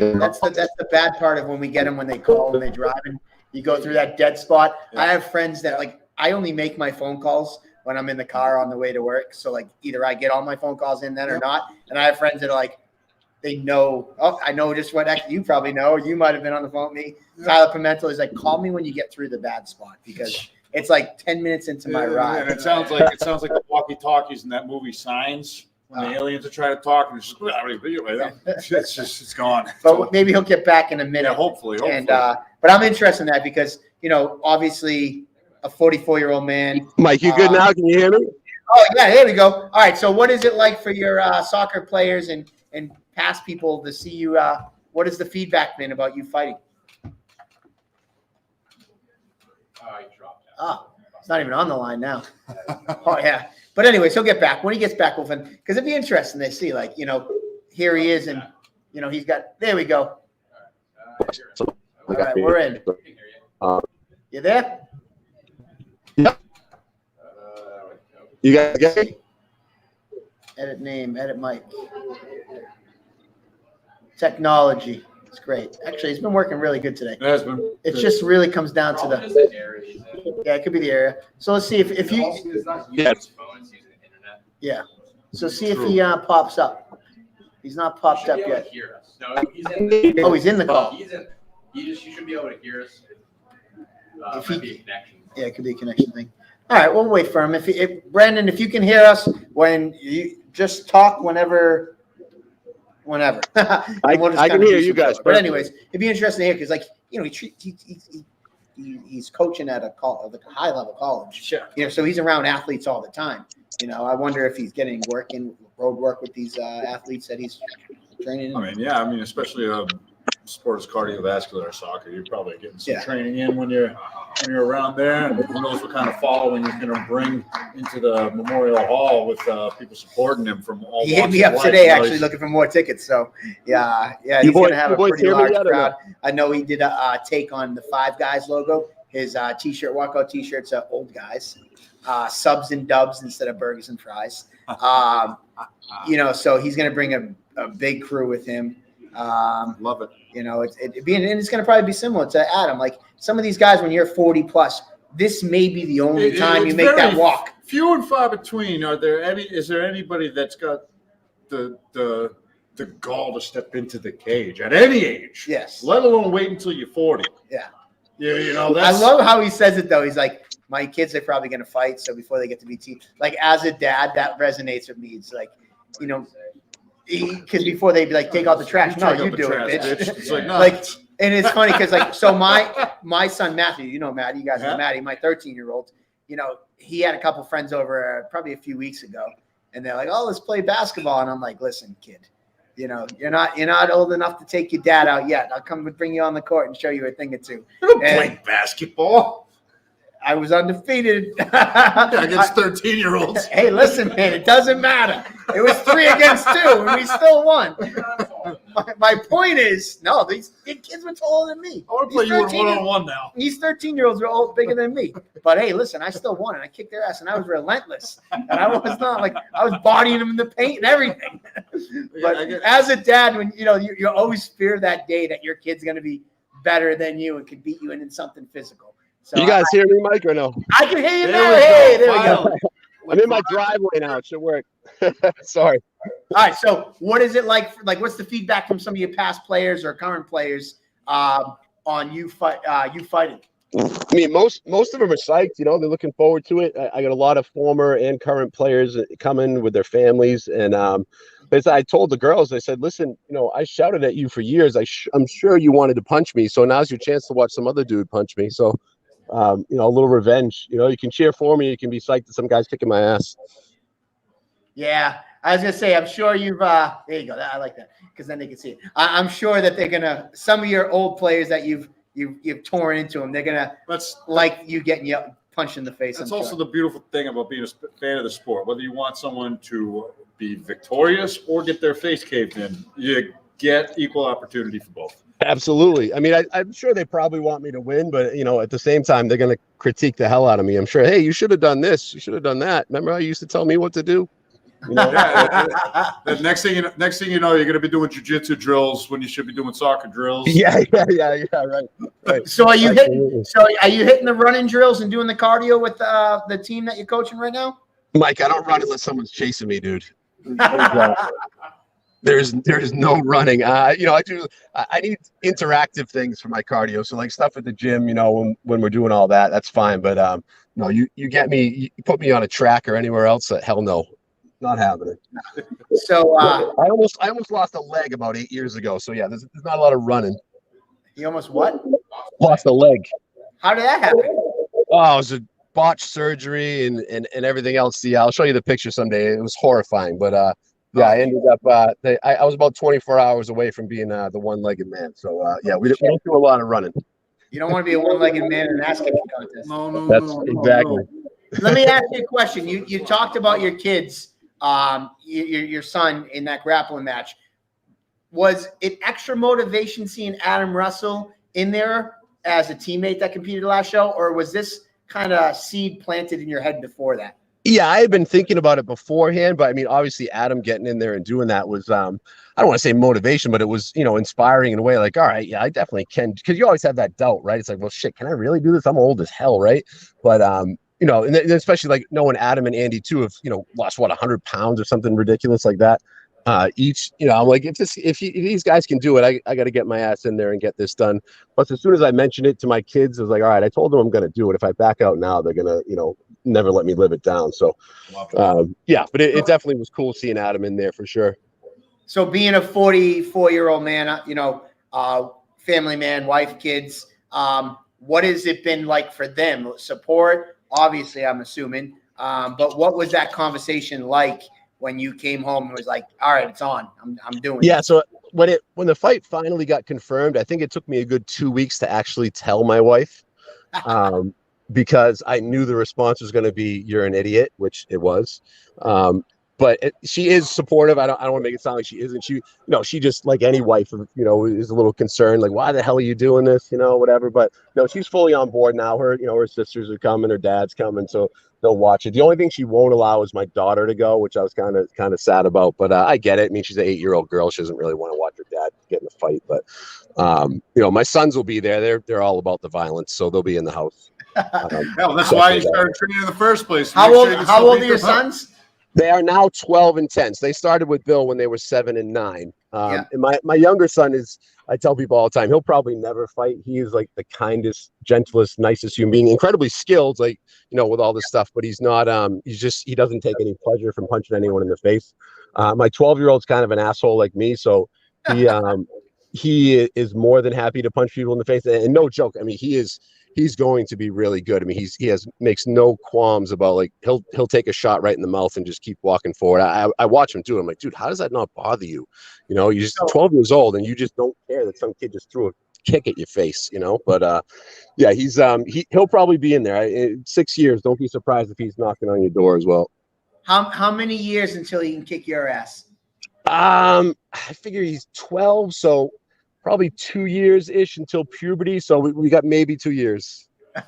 Speaker 4: the bad part of when we get them when they call when they're driving. You go through that dead spot. I have friends that I only make my phone calls when I'm in the car on the way to work. So either I get all my phone calls in then or not. And I have friends that are they know. Oh, I know just what you probably know. You might have been on the phone with me. Tyler Pimentel is call me when you get through the bad spot because It's like 10 minutes into my ride.
Speaker 5: And it sounds like the walkie-talkies in that movie Signs. When the aliens are trying to talk, and it's gone.
Speaker 4: But maybe he'll get back in a minute.
Speaker 5: Yeah, hopefully.
Speaker 4: And but I'm interested in that because obviously a 44-year-old man.
Speaker 11: Mike, you good now? Can you hear me?
Speaker 4: Oh yeah, here we go. All right. So what is it like for your soccer players and past people to see you? What has the feedback been about you fighting?
Speaker 2: He dropped out.
Speaker 4: Oh, it's not even on the line now. Oh yeah. But anyways, he'll get back. When he gets back, we'll find, because it'd be interesting to see, like, here he is, and he's got. There we go. All right, we're in. You there?
Speaker 11: Yep. You guys get it?
Speaker 4: Edit name, edit mic. Technology. It's great. Actually, it's been working really good today.
Speaker 5: It has been.
Speaker 4: It just really comes down to the. Yeah, it could be the area. So let's see if you.
Speaker 11: Yes.
Speaker 4: Yeah. So see if he pops up. He's not popped up yet.
Speaker 2: No, he's in the.
Speaker 4: Oh, he's in the call.
Speaker 2: You should be able to hear us.
Speaker 4: If
Speaker 2: Might be a connection.
Speaker 4: Yeah, it could be a connection thing. All right, we'll wait for him. If Brandon, if you can hear us, when you just talk whenever.
Speaker 11: I can hear you guys.
Speaker 4: But anyways, it'd be interesting to hear because, like, he's coaching at a high level college.
Speaker 5: Sure.
Speaker 4: So he's around athletes all the time. I wonder if he's getting road work with these athletes that he's training.
Speaker 5: Especially sport is cardiovascular soccer. You're probably getting some training in when you're around there, and who knows what kind of following you're going to bring into the Memorial Hall with people supporting him from all.
Speaker 4: He hit me up today, actually looking for more tickets. So yeah, he's going to have a pretty large crowd. I know he did a take on the Five Guys logo. His t-shirt, walkout t-shirts are old guys, subs and dubs instead of burgers and fries. So he's going to bring a big crew with him.
Speaker 5: Love it.
Speaker 4: It's going to probably be similar to Adam. Like some of these guys, when you're 40 plus, this may be the only time you make that walk.
Speaker 5: Few and far between. Is there anybody that's got the gall to step into the cage at any age?
Speaker 4: Yes.
Speaker 5: Let alone wait until you're 40.
Speaker 4: Yeah.
Speaker 5: I
Speaker 4: love how he says it though. He's like, my kids are probably going to fight, so before they get to be like as a dad, that resonates with me. It's like, because before they'd be like, take out the trash. No, you do it, bitch.
Speaker 5: It's like, no.
Speaker 4: And it's funny because so my son Matthew, Matty, you guys know Matty, my 13-year-old. He had a couple friends over probably a few weeks ago, and they're like, oh, let's play basketball, and I'm like, listen, kid, you're not old enough to take your dad out yet. I'll come and bring you on the court and show you a thing or two.
Speaker 5: You don't play basketball.
Speaker 4: I was undefeated
Speaker 5: against 13-years-olds.
Speaker 4: Hey, listen, man, it doesn't matter. It was 3 against 2, and we still won. My point is, no, these kids were taller than me.
Speaker 5: I want to play you in one-on-one now.
Speaker 4: These 13-year-olds were bigger than me. But hey, listen, I still won, and I kicked their ass, and I was relentless. And I was not like I was bodying them in the paint and everything. But as a dad, when you always fear that day that your kid's going to be better than you and can beat you in something physical. So
Speaker 11: you guys hear me, Mike, or no?
Speaker 4: I can hear you now. Hey, there we go.
Speaker 11: I'm in my driveway now. It should work. Sorry.
Speaker 4: All right. So what is it like? What's the feedback from some of your past players or current players on you fighting?
Speaker 11: I mean, most of them are psyched. They're looking forward to it. I got a lot of former and current players coming with their families, and as I told the girls, I said, listen, I shouted at you for years. I'm sure you wanted to punch me, so now's your chance to watch some other dude punch me. So, a little revenge. You can cheer for me. You can be psyched that some guy's kicking my ass.
Speaker 4: Yeah, I was gonna say, I'm sure you've. There you go. I like that because then they can see it. I'm sure that they're gonna. Some of your old players that you've torn into them, they're gonna like you getting you punched in the face.
Speaker 5: That's also the beautiful thing about being a fan of the sport. Whether you want someone to be victorious or get their face caved in, you get equal opportunity for both.
Speaker 11: Absolutely. I mean, I'm sure they probably want me to win, but at the same time, they're going to critique the hell out of me. I'm sure. Hey, you should have done this. You should have done that. Remember how you used to tell me what to do?
Speaker 5: The next thing you know, you're going to be doing jiu-jitsu drills when you should be doing soccer drills.
Speaker 11: Yeah, right.
Speaker 4: So are you hitting the running drills and doing the cardio with the team that you're coaching right now?
Speaker 11: Mike, I don't run unless someone's chasing me, dude. There's no running. I need interactive things for my cardio. So like stuff at the gym, when we're doing all that, that's fine. But no, you get me, you put me on a track or anywhere else. Hell no, not happening.
Speaker 4: So
Speaker 11: I almost lost a leg about 8 years ago. So yeah, there's not a lot of running.
Speaker 4: You almost what?
Speaker 11: Lost a leg.
Speaker 4: How did that happen?
Speaker 11: Oh, it was a botched surgery and everything else. Yeah, I'll show you the picture someday. It was horrifying, but yeah, I ended up. I was about 24 hours away from being the one-legged man. So yeah, we don't do a lot of running.
Speaker 4: You don't want to be a one-legged man in an ass kicking contest.
Speaker 11: That's exactly.
Speaker 4: Let me ask you a question. You talked about your kids, your son in that grappling match. Was it extra motivation seeing Adam Russell in there as a teammate that competed last show, or was this kind of seed planted in your head before that?
Speaker 11: Yeah, I had been thinking about it beforehand, but I mean, obviously Adam getting in there and doing that was, I don't want to say motivation, but it was, inspiring in a way like, all right, yeah, I definitely can. Because you always have that doubt, right? It's like, well, shit, can I really do this? I'm old as hell, right? But, and especially like knowing Adam and Andy too have, lost 100 pounds or something ridiculous like that. Each, I'm like, if these guys can do it, I got to get my ass in there and get this done. Plus, as soon as I mentioned it to my kids, I was like, all right, I told them I'm going to do it. If I back out now, they're going to, never let me live it down. So, yeah, but it definitely was cool seeing Adam in there for sure.
Speaker 4: So being a 44-year-old man, family man, wife, kids, what has it been like for them? Support, obviously, I'm assuming. But what was that conversation like when you came home and was like, all right, it's on. I'm doing it.
Speaker 11: Yeah, so when the fight finally got confirmed, I think it took me a good 2 weeks to actually tell my wife. Because I knew the response was going to be, you're an idiot, which it was. But she is supportive. I don't want to make it sound like she isn't. She just, like any wife, is a little concerned, like, why the hell are you doing this? Whatever. But no, she's fully on board now. Her sisters are coming, her dad's coming, so they'll watch it. The only thing she won't allow is my daughter to go, which I was kind of sad about. But I get it. I mean, she's an 8-year-old girl. She doesn't really want to watch her dad get in a fight. But my sons will be there. They're all about the violence, so they'll be in the house.
Speaker 5: Hell, that's why you started training in the first place.
Speaker 4: How old are your sons?
Speaker 11: They are now 12 and 10. So they started with Bill when they were 7 and 9.
Speaker 4: Yeah.
Speaker 11: And my younger son I tell people all the time, he'll probably never fight. He is like the kindest, gentlest, nicest human being, incredibly skilled, like, with all this stuff, but he's not, he doesn't take any pleasure from punching anyone in the face. My 12-year-old's kind of an asshole like me. So he is more than happy to punch people in the face. And no joke. I mean, he's going to be really good. I mean, makes no qualms about, like, he'll take a shot right in the mouth and just keep walking forward. I watch him do it. I'm like, dude, how does that not bother you? You're just 12 years old and you just don't care that some kid just threw a kick at your face, But yeah, he'll probably be in there. In 6 years, don't be surprised if he's knocking on your door as well.
Speaker 4: How many years until he can kick your ass?
Speaker 11: I figure he's 12, so probably 2 years-ish until puberty. So we got maybe 2 years.
Speaker 4: You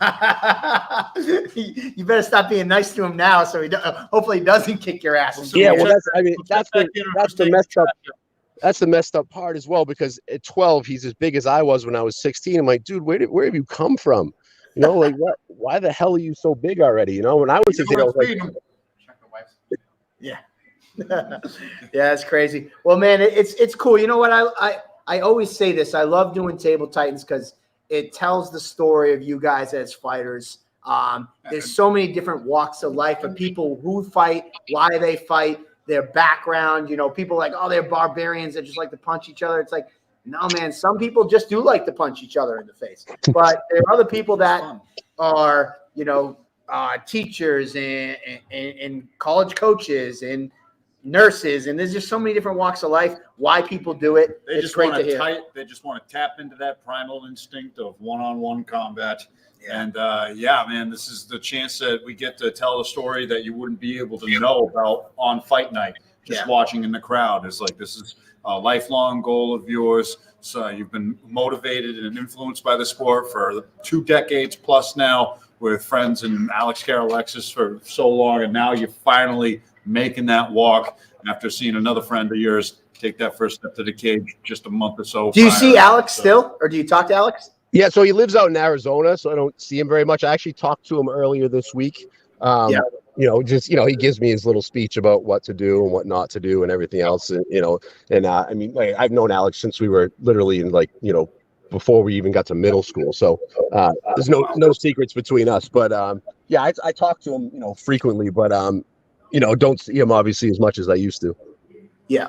Speaker 4: better stop being nice to him now, so hopefully he doesn't kick your ass.
Speaker 11: Yeah, well, that's the messed up. That's the messed up part as well, because at 12 he's as big as I was when I was 16. I'm like, dude, where have you come from? Like, what? Why the hell are you so big already? When I was 16, I was like,
Speaker 4: yeah. Yeah, that's crazy. Well, man, it's cool. You know what? I always say this. I love doing Table Titans because it tells the story of you guys as fighters. There's so many different walks of life of people who fight, why they fight, their background. People like, oh, they're barbarians that just like to punch each other. It's like, no, man, some people just do like to punch each other in the face. But there are other people that are, teachers and college coaches and nurses, and there's just so many different walks of life, why people do it. It's great to hear.
Speaker 5: They just want to tap into that primal instinct of one-on-one combat. Yeah. And yeah, man, this is the chance that we get to tell a story that you wouldn't be able to know about on fight night. Just watching in the crowd. It's like, this is a lifelong goal of yours. So you've been motivated and influenced by the sport for 2 decades plus now, with friends and Alex Alexis for so long, and now you're finally making that walk after seeing another friend of yours take that first step to the cage just a month or so.
Speaker 4: Do you see Alex still, or do you talk to Alex?
Speaker 11: Yeah, so he lives out in Arizona, so I don't see him very much. I actually talked to him earlier this week. just he gives me his little speech about what to do and what not to do and everything else, and I mean, like, I've known Alex since we were literally in, like, before we even got to middle school, so there's no secrets between us. But yeah, I talk to him frequently, but don't see him obviously as much as I used to.
Speaker 4: Yeah.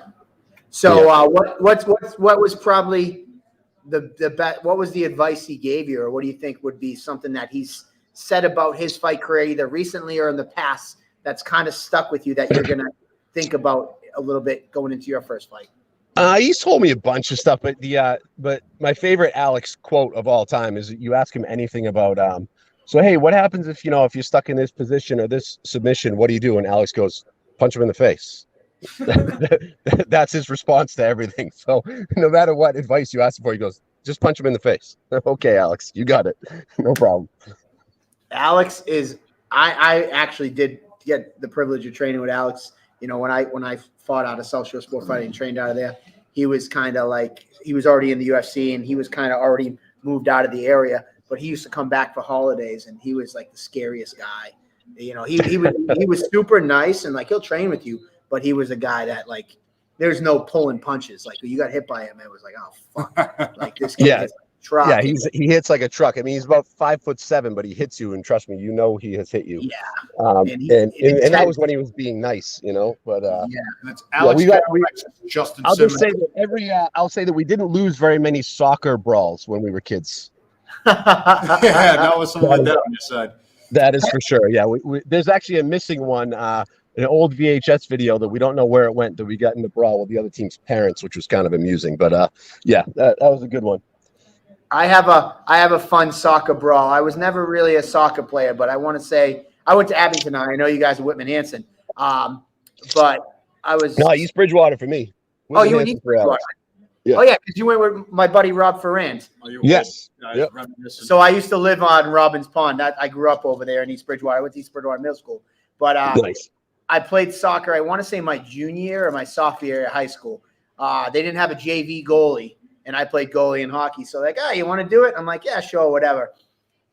Speaker 4: So what was probably what was the advice he gave you, or what do you think would be something that he's said about his fight career either recently or in the past that's kind of stuck with you that you're gonna think about a little bit going into your first fight?
Speaker 11: He's told me a bunch of stuff, but but my favorite Alex quote of all time is, you ask him anything about so hey, what happens if if you're stuck in this position or this submission, what do you do? And Alex goes, punch him in the face. That's his response to everything. So no matter what advice you ask him for, he goes, just punch him in the face. Okay, Alex, you got it. No problem.
Speaker 4: Alex is I actually did get the privilege of training with Alex. When I fought out of South Shore Sport Fighting and trained out of there, he was kind of like, he was already in the UFC and he was kind of already moved out of the area, but he used to come back for holidays and he was like the scariest guy. He was super nice and like he'll train with you, but he was a guy that like there's no pulling punches. Like you got hit by him, it was like, oh fuck, like this guy hits like a truck.
Speaker 11: Yeah, he hits like a truck. I mean, he's about 5'7", but he hits you, and trust me, he has hit you.
Speaker 4: Yeah,
Speaker 11: and that was when he was being nice, But
Speaker 5: and it's Alex. Justin.
Speaker 11: I'll just say that I'll say that we didn't lose very many soccer brawls when we were kids.
Speaker 5: Yeah, that was something like that on your side.
Speaker 11: That is for sure. Yeah, there's actually a missing one. An old VHS video that we don't know where it went, that we got in the brawl with the other team's parents, which was kind of amusing. But yeah, that was a good one.
Speaker 4: I have a fun soccer brawl. I was never really a soccer player, but I want to say I went to Abington. I know you guys are Whitman Hanson, but I was
Speaker 11: East Bridgewater for me.
Speaker 4: Whitman you went East Bridgewater. Yeah. Oh yeah, because you went with my buddy Rob Ferrand.
Speaker 11: Yes.
Speaker 5: Yep.
Speaker 4: So I used to live on Robbins Pond. I grew up over there in East Bridgewater. I went to East Bridgewater Middle School, but
Speaker 11: nice.
Speaker 4: I played soccer. I want to say my junior year or my sophomore year of high school. They didn't have a JV goalie. And I played goalie in hockey. So like, you want to do it? I'm like, yeah, sure, whatever.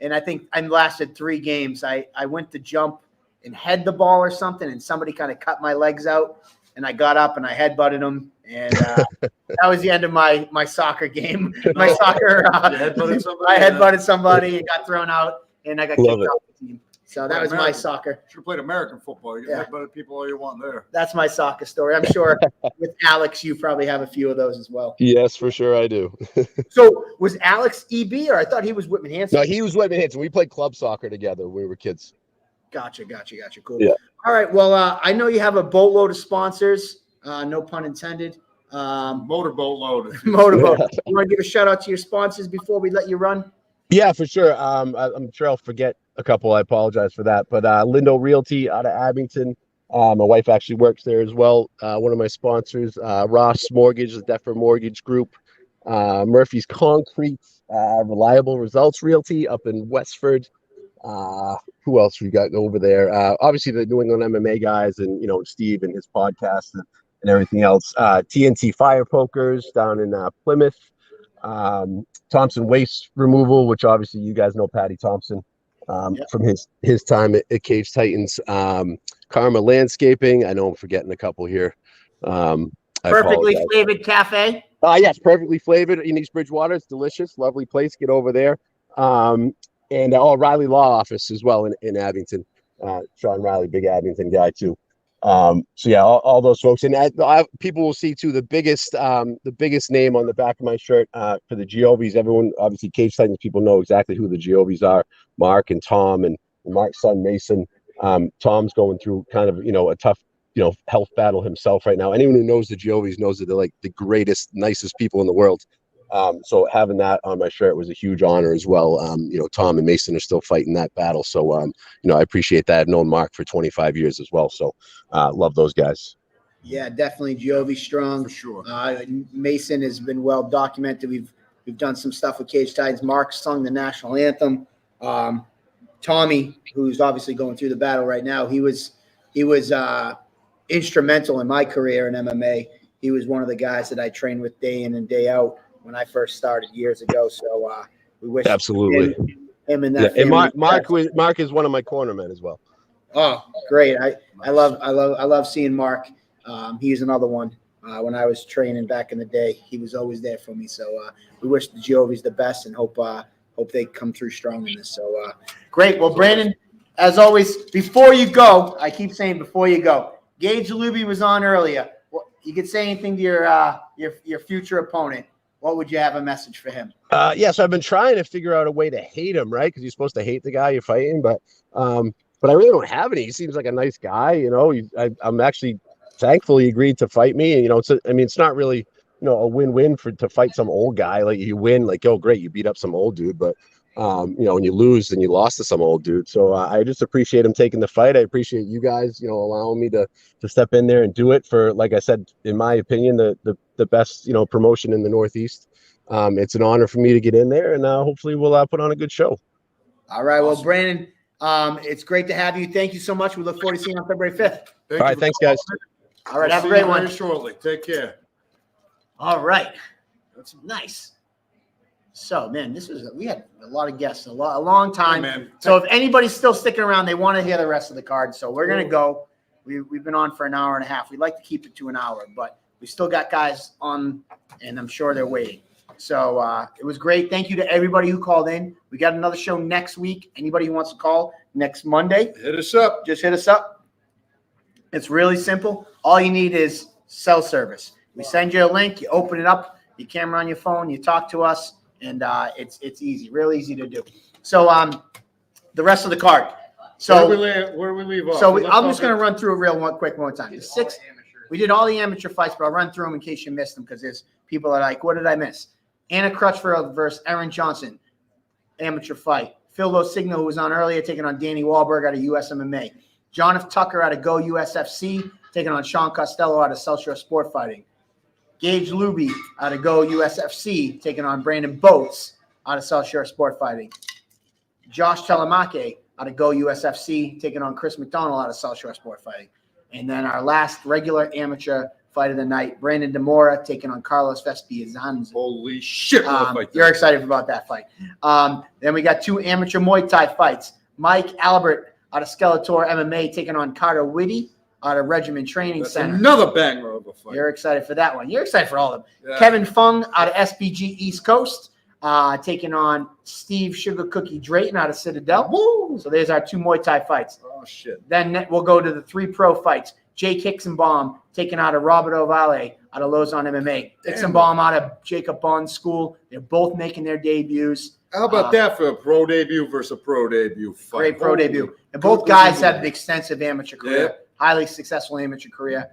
Speaker 4: And I think I lasted 3 games. I went to jump and head the ball or something, and somebody kind of cut my legs out. And I got up and I headbutted them. And that was the end of my soccer game. My soccer, I headbutted somebody and got thrown out, and I got kicked off the team. So that was my soccer.
Speaker 5: Should have played American football. You can headbutt people all you want there.
Speaker 4: That's my soccer story. I'm sure with Alex, you probably have a few of those as well.
Speaker 11: Yes, for sure I do.
Speaker 4: So was Alex EB, or I thought he was Whitman Hanson?
Speaker 11: No, he was Whitman Hanson. We played club soccer together when we were kids.
Speaker 4: Gotcha. Cool.
Speaker 11: Yeah.
Speaker 4: All right. Well, I know you have a boatload of sponsors. No pun intended.
Speaker 5: Motorboat load.
Speaker 4: Motorboat. You want to give a shout out to your sponsors before we let you run?
Speaker 11: Yeah, for sure. I'm sure I'll forget a couple. I apologize for that. But Lindo Realty out of Abington. My wife actually works there as well. One of my sponsors, Ross Mortgage, the Deffer Mortgage Group. Murphy's Concrete, Reliable Results Realty up in Westford. Who else we got over there? Obviously the New England MMA guys, and Steve and his podcast and everything else. TNT Fire Pokers down in Plymouth. Thompson Waste Removal, which obviously you guys know Patty Thompson from his time at Cage Titans. Karma Landscaping. I know I'm forgetting a couple here.
Speaker 4: Perfectly Flavored Cafe.
Speaker 11: Yes, Perfectly Flavored in East Bridgewater. It's delicious, lovely place. Get over there. And Riley Law Office as well in Abington. Sean Riley, big Abington guy too. So yeah, all those folks, and people will see too the biggest name on the back of my shirt for the Giovis. Everyone, obviously, Cage Titans people know exactly who the Giovis are. Mark and Tom, and Mark's son Mason. Tom's going through kind of a tough health battle himself right now. Anyone who knows the Giovis knows that they're like the greatest, nicest people in the world. So having that on my shirt was a huge honor as well. Tom and Mason are still fighting that battle. So, I appreciate that. I've known Mark for 25 years as well. So, love those guys.
Speaker 4: Yeah, definitely Giovi strong.
Speaker 5: For sure.
Speaker 4: Mason has been well documented. We've done some stuff with Cage Titans. Mark sung the national anthem. Tommy, who's obviously going through the battle right now, he was instrumental in my career in MMA. He was one of the guys that I trained with day in and day out when I first started years ago. So we wish
Speaker 11: absolutely
Speaker 4: him and that.
Speaker 11: And Mark is one of my cornermen as well.
Speaker 4: Oh, great. I love seeing Mark. He's another one. When I was training back in the day, he was always there for me. So we wish the Giovis the best and hope they come through strong in this. So great. Well, Brandon, as always, before you go, I keep saying before you go, Gage Looby was on earlier. You could say anything to your future opponent. What would you have a message for him?
Speaker 11: So I've been trying to figure out a way to hate him, right? Because you're supposed to hate the guy you're fighting, but I really don't have any. He seems like a nice guy, you know. I'm actually thankful he agreed to fight me, and it's not really a win-win to fight some old guy. Like you win, like, oh great, you beat up some old dude, but when you lose, then you lost to some old dude. So I just appreciate him taking the fight. I appreciate you guys, allowing me to step in there and do it for, like I said, in my opinion, the best promotion in the Northeast. It's an honor for me to get in there, and hopefully we'll put on a good show.
Speaker 4: All right, well, Brandon, it's great to have you. Thank you so much. We look forward to seeing you on February 5th.
Speaker 11: All right, thanks, guys.
Speaker 4: All right, have a great one.
Speaker 5: Very shortly. Take care.
Speaker 4: All right, that's nice. So, man, we had a lot of guests, a long time.
Speaker 5: Hey, man.
Speaker 4: So if anybody's still sticking around, they want to hear the rest of the card. So we're going to go. We've been on for an hour and a half. We'd like to keep it to an hour, but we still got guys on, and I'm sure they're waiting. So it was great. Thank you to everybody who called in. We got another show next week. Anybody who wants to call next Monday,
Speaker 5: hit us up.
Speaker 4: Just hit us up. It's really simple. All you need is cell service. We send you a link. You open it up, your camera on your phone, you talk to us, and it's easy, real easy to do. So the rest of the card. So
Speaker 5: where we leave off?
Speaker 4: So I'm just going to run through it one more time. We did all the amateur fights, but I'll run through them in case you missed them because there's people that are like, what did I miss? Anna Crutchfield versus Erin Johnson, amateur fight. Phil LoCigno, who was on earlier, taking on Danny Wahlberg out of US MMA. Jonathan Tucker out of Go USFC, taking on Sean Costello out of South Shore Sport Fighting. Gage Looby out of Go USFC, taking on Brandon Boats out of South Shore Sport Fighting. Josh Telemake out of Go USFC, taking on Chris McDonald out of South Shore Sport Fighting. And then our last regular amateur fight of the night, Brandon Demora taking on Carlos Vespiazanz.
Speaker 5: Holy shit.
Speaker 4: You're excited about that fight. Then we got two amateur Muay Thai fights. Mike Albert out of Skeletor MMA taking on Carter Whitty out of Regiment Training Center.
Speaker 5: Another banger of a fight.
Speaker 4: You're excited for that one. You're excited for all of them.
Speaker 5: Yeah.
Speaker 4: Kevin Fung out of SBG East Coast taking on Steve Sugar Cookie Drayton out of Citadel. Woo! So there's our two Muay Thai fights.
Speaker 5: Oh, shit.
Speaker 4: Then we'll go to the 3 pro fights. Jake Hicksenbaum taking out of Robert Ovale out of Lausanne MMA. Hicksenbaum out of Jacob Bohn School. They're both making their debuts.
Speaker 5: How about that for a pro debut versus a pro debut fight?
Speaker 4: Great pro debut. And both guys have an extensive amateur career, highly successful amateur career.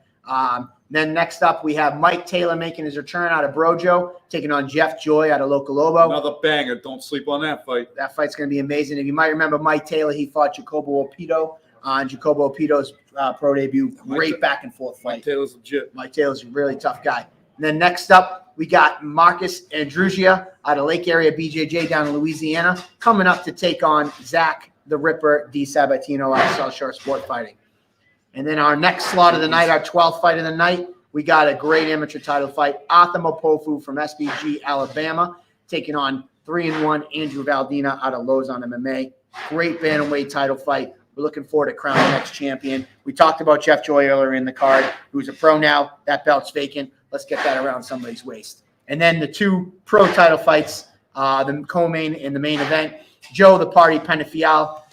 Speaker 4: Then next up, we have Mike Taylor making his return out of Brojo, taking on Jeff Joy out of Local Lobo.
Speaker 5: Another banger. Don't sleep on that fight.
Speaker 4: That fight's going to be amazing. If you might remember Mike Taylor, he fought Jacobo Opito on Jacobo Opito's pro debut. Great back and forth fight.
Speaker 5: Mike Taylor's legit.
Speaker 4: Mike Taylor's a really tough guy. And then next up, we got Marcus Andrusia out of Lake Area BJJ down in Louisiana, coming up to take on Zach the Ripper Di Sabatino out of South Shore Sport Fighting. And then our next slot of the night, our 12th fight of the night, we got a great amateur title fight. Arthur Mopofu from SBG Alabama taking on 3-1 Andrew Valdina out of Lausanne MMA. Great bantamweight title fight. We're looking forward to crowning the next champion. We talked about Jeff Joy earlier in the card, who's a pro now. That belt's vacant. Let's get that around somebody's waist. And then the 2 pro title fights, the co-main and the main event. Joe the Party Penafiel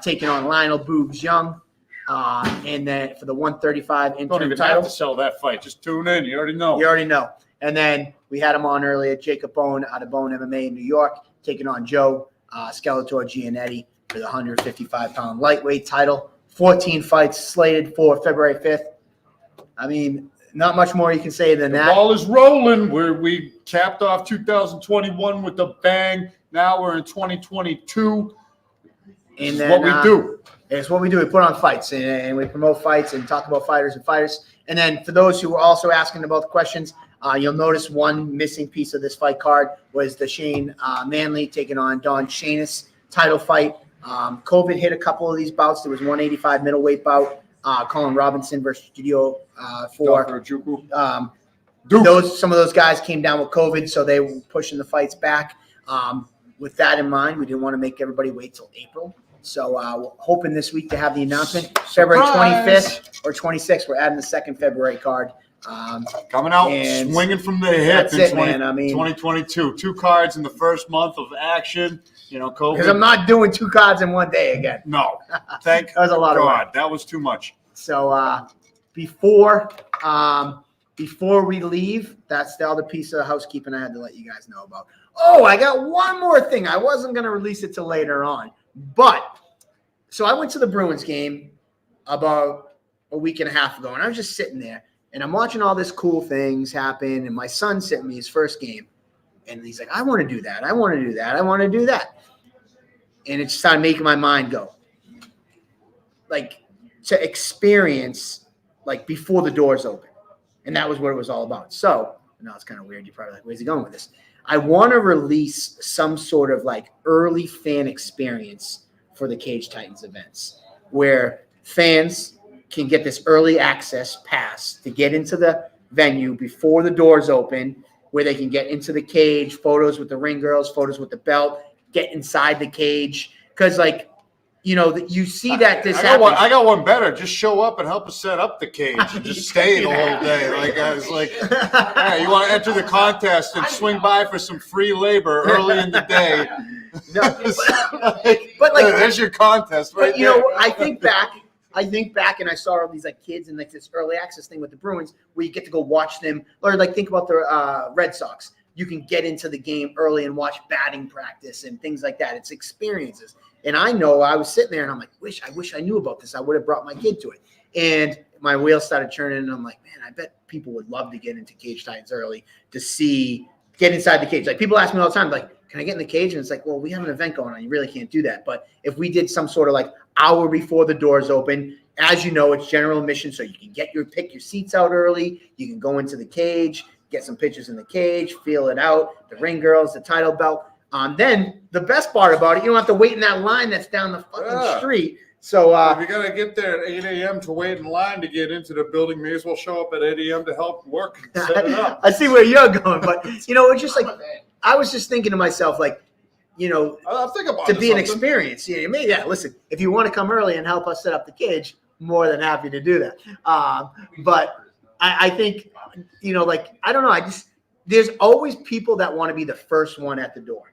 Speaker 4: taking on Lionel Boobs Young. And then for the 135 interim
Speaker 5: Don't even
Speaker 4: title.
Speaker 5: have to sell that fight. Just tune in. You already know.
Speaker 4: You already know. And then we had him on earlier, Jacob Bohn out of Bone MMA in New York, taking on Joe Skeletor Giannetti for the 155-pound lightweight title. 14 fights slated for February 5th. I mean, not much more you can say than that.
Speaker 5: The ball is rolling. We capped off 2021 with a bang. Now we're in 2022.
Speaker 4: And
Speaker 5: This
Speaker 4: then,
Speaker 5: is what we do.
Speaker 4: It's what we do. We put on fights and we promote fights and talk about fighters and fighters. And then for those who were also asking about the questions, you'll notice one missing piece of this fight card was the Shane Manley taking on Don Shanis title fight. COVID hit a couple of these bouts. There was 185 middleweight bout. Colin Robinson versus Studio 4. Some of those guys came down with COVID, so they were pushing the fights back. With that in mind, we didn't want to make everybody wait till April. So we're hoping this week to have the announcement. February 25th or 26th. We're adding the second February card.
Speaker 5: Coming out
Speaker 4: and
Speaker 5: swinging from the hip
Speaker 4: that's
Speaker 5: in
Speaker 4: it, man. I mean,
Speaker 5: 2022. 2 cards in the first month of action. You know, COVID.
Speaker 4: because I'm not doing 2 cards in one day again.
Speaker 5: No. Thank
Speaker 4: That was a lot of
Speaker 5: God.
Speaker 4: work.
Speaker 5: That was too much.
Speaker 4: So before we leave, that's the other piece of housekeeping I had to let you guys know about. Oh, I got one more thing. I wasn't going to release it till later on. But so I went to the Bruins game about a week and a half ago, and I was just sitting there, and I'm watching all this cool things happen, and my son sent me his first game, and he's like, I want to do that. I want to do that. I want to do that. And it just started making my mind go. Like, to experience, like, before the doors open. And that was what it was all about. So, now it's kind of weird. You're probably like, where's he going with this? I want to release some sort of, like, early fan experience for the Cage Titans events, where fans can get this early access pass to get into the venue before the doors open, where they can get into the cage, photos with the ring girls, photos with the belt, get inside the cage. Because, like, you know, you see that this happens.
Speaker 5: I got one better. Just show up and help us set up the cage and just stay the whole day. Like, I was like, hey, you want to enter the contest and swing by for some free labor early in the day.
Speaker 4: No, but like,
Speaker 5: there's your contest right
Speaker 4: but you know, I think back and I saw all these like kids and like this early access thing with the Bruins where you get to go watch them, or like think about the Red Sox. You can get into the game early and watch batting practice and things like that. It's experiences. And I know I was sitting there and I'm like, I wish I knew about this. I would have brought my kid to it. And my wheels started turning and I'm like, man, I bet people would love to get into Cage Titans early to get inside the cage. Like people ask me all the time, like, can I get in the cage? And it's like, well, we have an event going on. You really can't do that. But if we did some sort of like hour before the doors open, as you know, it's general admission. So you can pick your seats out early. You can go into the cage, get some pictures in the cage, feel it out, the ring girls, the title belt. Then the best part about it, you don't have to wait in that line that's down the fucking street. So
Speaker 5: if you got to get there at 8 a.m. to wait in line to get into the building, may as well show up at 8 a.m. to help work and set it up.
Speaker 4: I see where you're going, but you know, it's just like I was just thinking to myself, like, you know, to be an experience. You know, maybe listen, if you want to come early and help us set up the cage, more than happy to do that. But I think, you know, like I don't know, there's always people that want to be the first one at the door.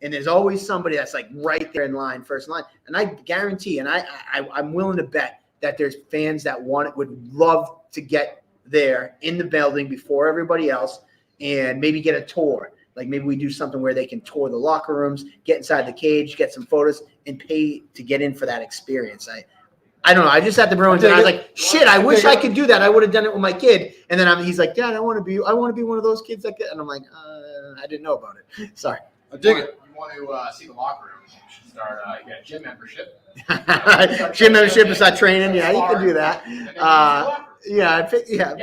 Speaker 4: And there's always somebody that's like right there in line, first line. And I guarantee, and I'm willing to bet that there's fans that would love to get there in the building before everybody else and maybe get a tour. Like maybe we do something where they can tour the locker rooms, get inside the cage, get some photos, and pay to get in for that experience. I don't know. I just had the Bruins, and I was like, "Shit! I wish I could do that. I would have done it with my kid." And then he's like, "Dad, I want to be one of those kids that get." And I'm like, "I didn't know about it. Sorry."
Speaker 5: I dig it.
Speaker 2: You want to see the locker room? You should start. You got a gym membership.
Speaker 4: Gym membership and start training. Yeah, you can do that. Yeah.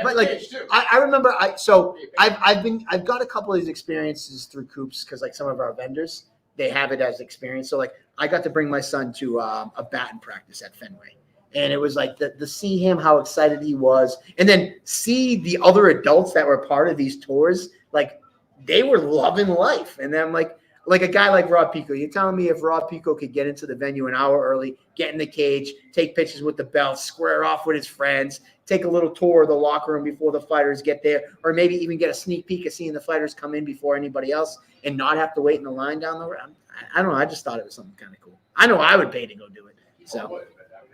Speaker 4: But like, I remember. I've got a couple of these experiences through Coops because like some of our vendors they have it as experience. So like, I got to bring my son to a batting practice at Fenway. And it was like to see him, how excited he was. And then see the other adults that were part of these tours, like they were loving life. And then like a guy like Rob Pico, you're telling me if Rob Pico could get into the venue an hour early, get in the cage, take pictures with the belt, square off with his friends, take a little tour of the locker room before the fighters get there, or maybe even get a sneak peek of seeing the fighters come in before anybody else and not have to wait in the line down the road. I don't know. I just thought it was something kind of cool. I know I would pay to go do it. So.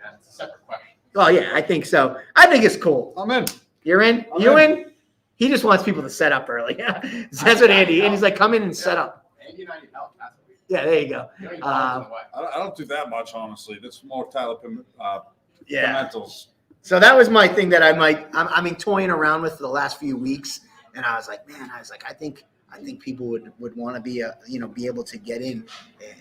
Speaker 2: That's a separate question.
Speaker 4: Oh, yeah, I think so. I think it's cool.
Speaker 5: I'm in.
Speaker 4: You're in? You in? He just wants people to set up early. That's what Andy. Andy's like, come in and set up.
Speaker 2: Andy and I need help. That's what we do.
Speaker 4: Yeah, there you go.
Speaker 5: I don't do that much, honestly. That's more Tyler Pimentel's.
Speaker 4: So that was my thing that I mean, toying around with for the last few weeks. And I was like, I think people would want to be able to get in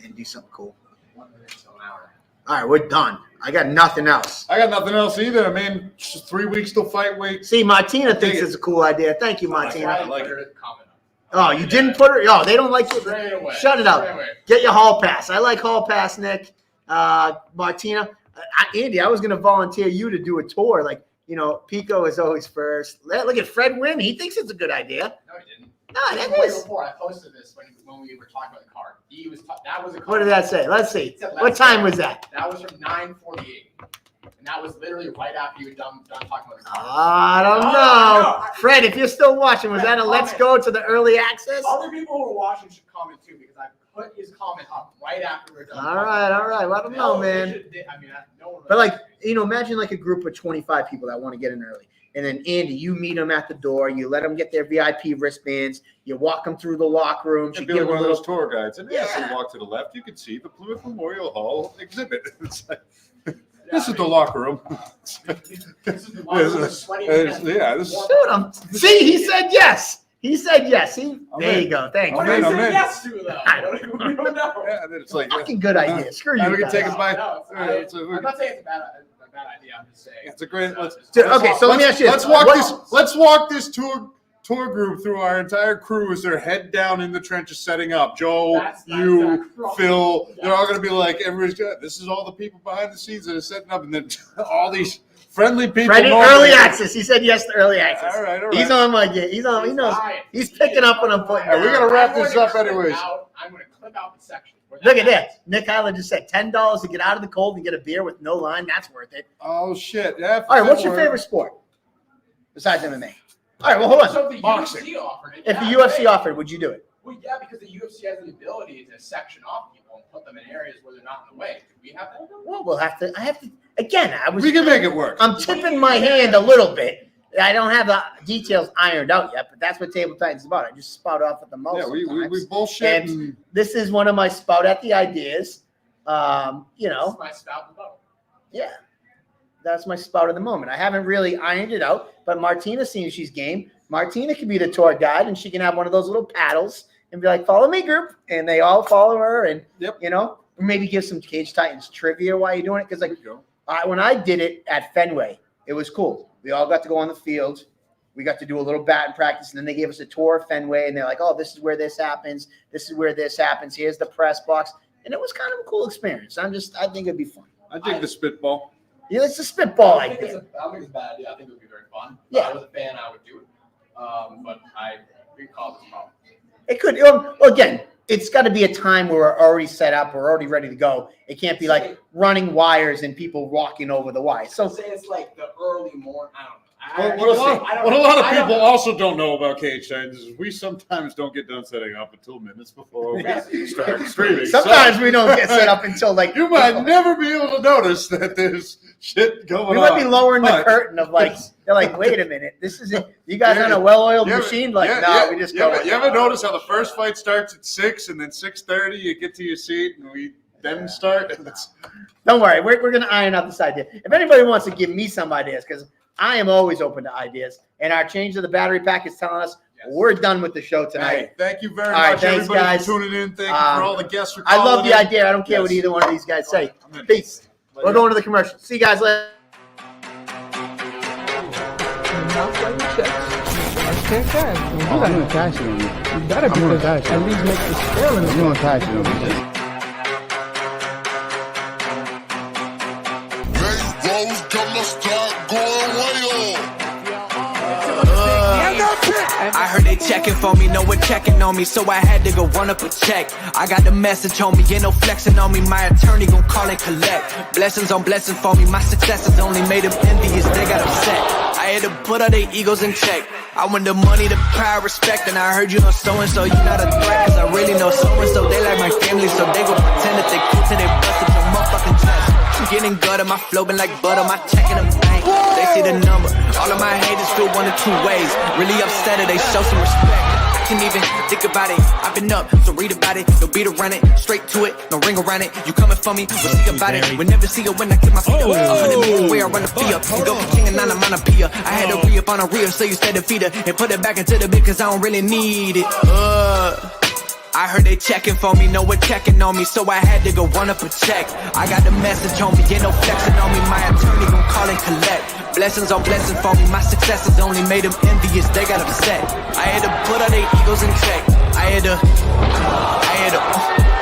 Speaker 4: and do something cool.
Speaker 2: 1 minute to an hour.
Speaker 4: All right, we're done. I got nothing else.
Speaker 5: I got nothing else either. I mean, just 3 weeks till fight week.
Speaker 4: See, Martina thinks it's a cool idea. Thank you, Martina.
Speaker 2: I like it.
Speaker 4: Oh, you didn't put her? Oh, they don't like it. Shut it up. Get your hall pass. I like hall pass, Nick. Martina. Andy, I was going to volunteer you to do a tour. Like, you know, Pico is always first. Look at Fred win. He thinks it's a good idea.
Speaker 2: No, he didn't.
Speaker 4: No, that is.
Speaker 2: Before I posted this when we were talking about the card, that was a card.
Speaker 4: What did that say? Let's see. What time was that?
Speaker 2: That was from 9:48, and that was literally right after you were done talking about the card.
Speaker 4: I don't know. Fred, if you're still watching, was that a let's go to the early access?
Speaker 2: Other people who are watching should comment too, because I put his comment up right after we were done.
Speaker 4: All right. Well, I don't know, man. But like, imagine like a group of 25 people that want to get in early. And then, Andy, you meet them at the door. You let them get their VIP wristbands. You walk them through the locker room.
Speaker 5: And be like one of those tour guides. And as you walk to the left, you can see the Plymouth Memorial Hall exhibit. It's like, this is the locker room.
Speaker 2: This is the locker room.
Speaker 4: See, he said yes. See, there you go. Thanks.
Speaker 2: What did he say yes to, though? I don't know.
Speaker 5: Yeah, and it's like
Speaker 4: fucking good idea. Screw you.
Speaker 5: We can take it by.
Speaker 2: I'm not saying it's a bad idea. I'm just saying
Speaker 5: it's a great.
Speaker 4: Okay, so let me ask you.
Speaker 5: Let's walk this tour group through our entire crew as they're head down in the trenches setting up. Joe, Phil, they're all going to be like, everybody's good. This is all the people behind the scenes that are setting up, and then all these friendly people.
Speaker 4: Early access. He said yes to early access.
Speaker 5: All right.
Speaker 4: He's on my game. He's on. He knows. He's picking up what I'm putting.
Speaker 5: We got to wrap this up anyways.
Speaker 2: I'm going to clip out the section.
Speaker 4: Look at that. Nick Hyler just said $10 to get out of the cold and get a beer with no line. That's worth it.
Speaker 5: Oh, shit. Yeah,
Speaker 4: all right, what's your favorite sport besides MMA? All right, well, hold on.
Speaker 2: So if the UFC offered it,
Speaker 4: if the UFC offered, would you do it?
Speaker 2: Well, yeah, because the UFC has the ability to section off people and put them in areas where they're not in the way. Could we have that?
Speaker 4: Well, we'll have to. I have to. Again,
Speaker 5: we can make it work.
Speaker 4: I'm tipping my hand a little bit. I don't have the details ironed out yet, but that's what Table Titans is about. I just spout off at the most.
Speaker 5: Yeah, we bullshit.
Speaker 4: And this is one of my spout at the ideas.
Speaker 2: This is my spout in the boat.
Speaker 4: Yeah, that's my spout at the moment. I haven't really ironed it out, but Martina seems she's game. Martina can be the tour guide, and she can have one of those little paddles and be like, "Follow me, group," and they all follow her. And maybe give some Cage Titans trivia while you're doing it, because when I did it at Fenway, it was cool. We all got to go on the field. We got to do a little batting practice, and then they gave us a tour of Fenway, and they're like, "Oh, this is where this happens. This is where this happens. Here's the press box," and it was kind of a cool experience. I think it'd be fun.
Speaker 5: I dig the spitball.
Speaker 4: Yeah, it's a spitball
Speaker 2: I
Speaker 4: idea.
Speaker 2: don't think it's a bad idea. I think it would be very fun.
Speaker 4: Yeah.
Speaker 2: If I was a fan, I would do it. But we call this a problem.
Speaker 4: It could. Again, it's got to be a time where we're already set up. We're already ready to go. It can't be like running wires and people walking over the wires. So
Speaker 2: say it's like the early morning. I don't know.
Speaker 5: What a lot of people also don't know about Cage Titans is we sometimes don't get done setting up until minutes before we start streaming.
Speaker 4: Sometimes we don't get set up until like
Speaker 5: you might never be able to notice that there's shit going on.
Speaker 4: We might be lowering the curtain of like they're like, wait a minute, this is it. You guys on a well-oiled machine? Like, we just go.
Speaker 5: You ever notice how the first fight starts at 6 and then 6:30 you get to your seat and we then start?
Speaker 4: Don't worry, we're gonna iron out this idea. If anybody wants to give me some ideas, because I am always open to ideas. And our change of the battery pack is telling us we're done with the show tonight.
Speaker 5: Hey, thank you very
Speaker 4: all right,
Speaker 5: much,
Speaker 4: thanks,
Speaker 5: everybody,
Speaker 4: guys.
Speaker 5: for tuning in. Thank you for all the guests for calling
Speaker 4: I love the
Speaker 5: in.
Speaker 4: idea. I don't care what either one of these guys say. Peace. We're going to the commercial. See you guys later.
Speaker 12: I'm going to cash it on you. You better be at least make the scale in the room. Cash it on you.
Speaker 3: I heard they checking for me, no one checking on me, so I had to go run up a check. I got the message on me, ain't no flexing on me, my attorney gon' call and collect. Blessings on blessings for me, my successes only made them envious, they got upset. I had to put all their egos in check. I want the money, the power, respect, and I heard you know so-and-so, you not a threat, cause I really know so-and-so, they like my family, so they gon' pretend that they cool till they busted your motherfucking chest. Getting gutter, my flow been like butter, my check in the bank, they see the number. All of my haters feel one of two ways, really upset or they show some respect. I can't even think about it, I've been up, so read about it, no beat around it, straight to it, no ring around it. You coming for me, we'll see about it, we never see it when I get my feet up. 100 meters away, I run the fee up, you go for king and I'm on a pia. I had to re-up on a reel, so you said the feeder, and put it back into the bit, cause I don't really need it. I heard they checking for me, no one checking on me, so I had to go run up a check. I got the message on me, ain't no flexing on me, my attorney gon' call and collect. Blessings on blessings for me, my successes only made them envious, they got upset. I had to put all their egos in check. I had to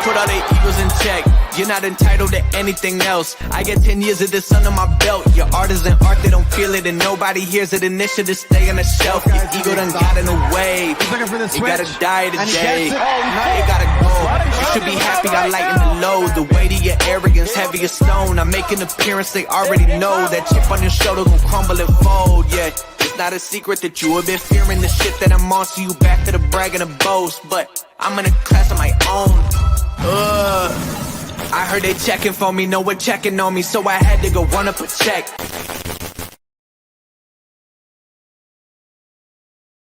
Speaker 3: put all their egos in check. You're not entitled to anything else. I get 10 years of this under my belt. Your art isn't art, they don't feel it, and nobody hears it. Initiative stay on the shelf. Your ego done got in the way. You gotta die today. You gotta go. You should be happy I lighten the load. The weight of your arrogance, heavy as stone. I make an appearance, they already know. That chip on your shoulder gon' crumble and fold, yeah. It's not a secret that you have been fearing the shit that I'm on, so you back to the brag and the boast. But I'm in a class of my own. I heard they checking for me, no one checking on me, so I had to go run up a check.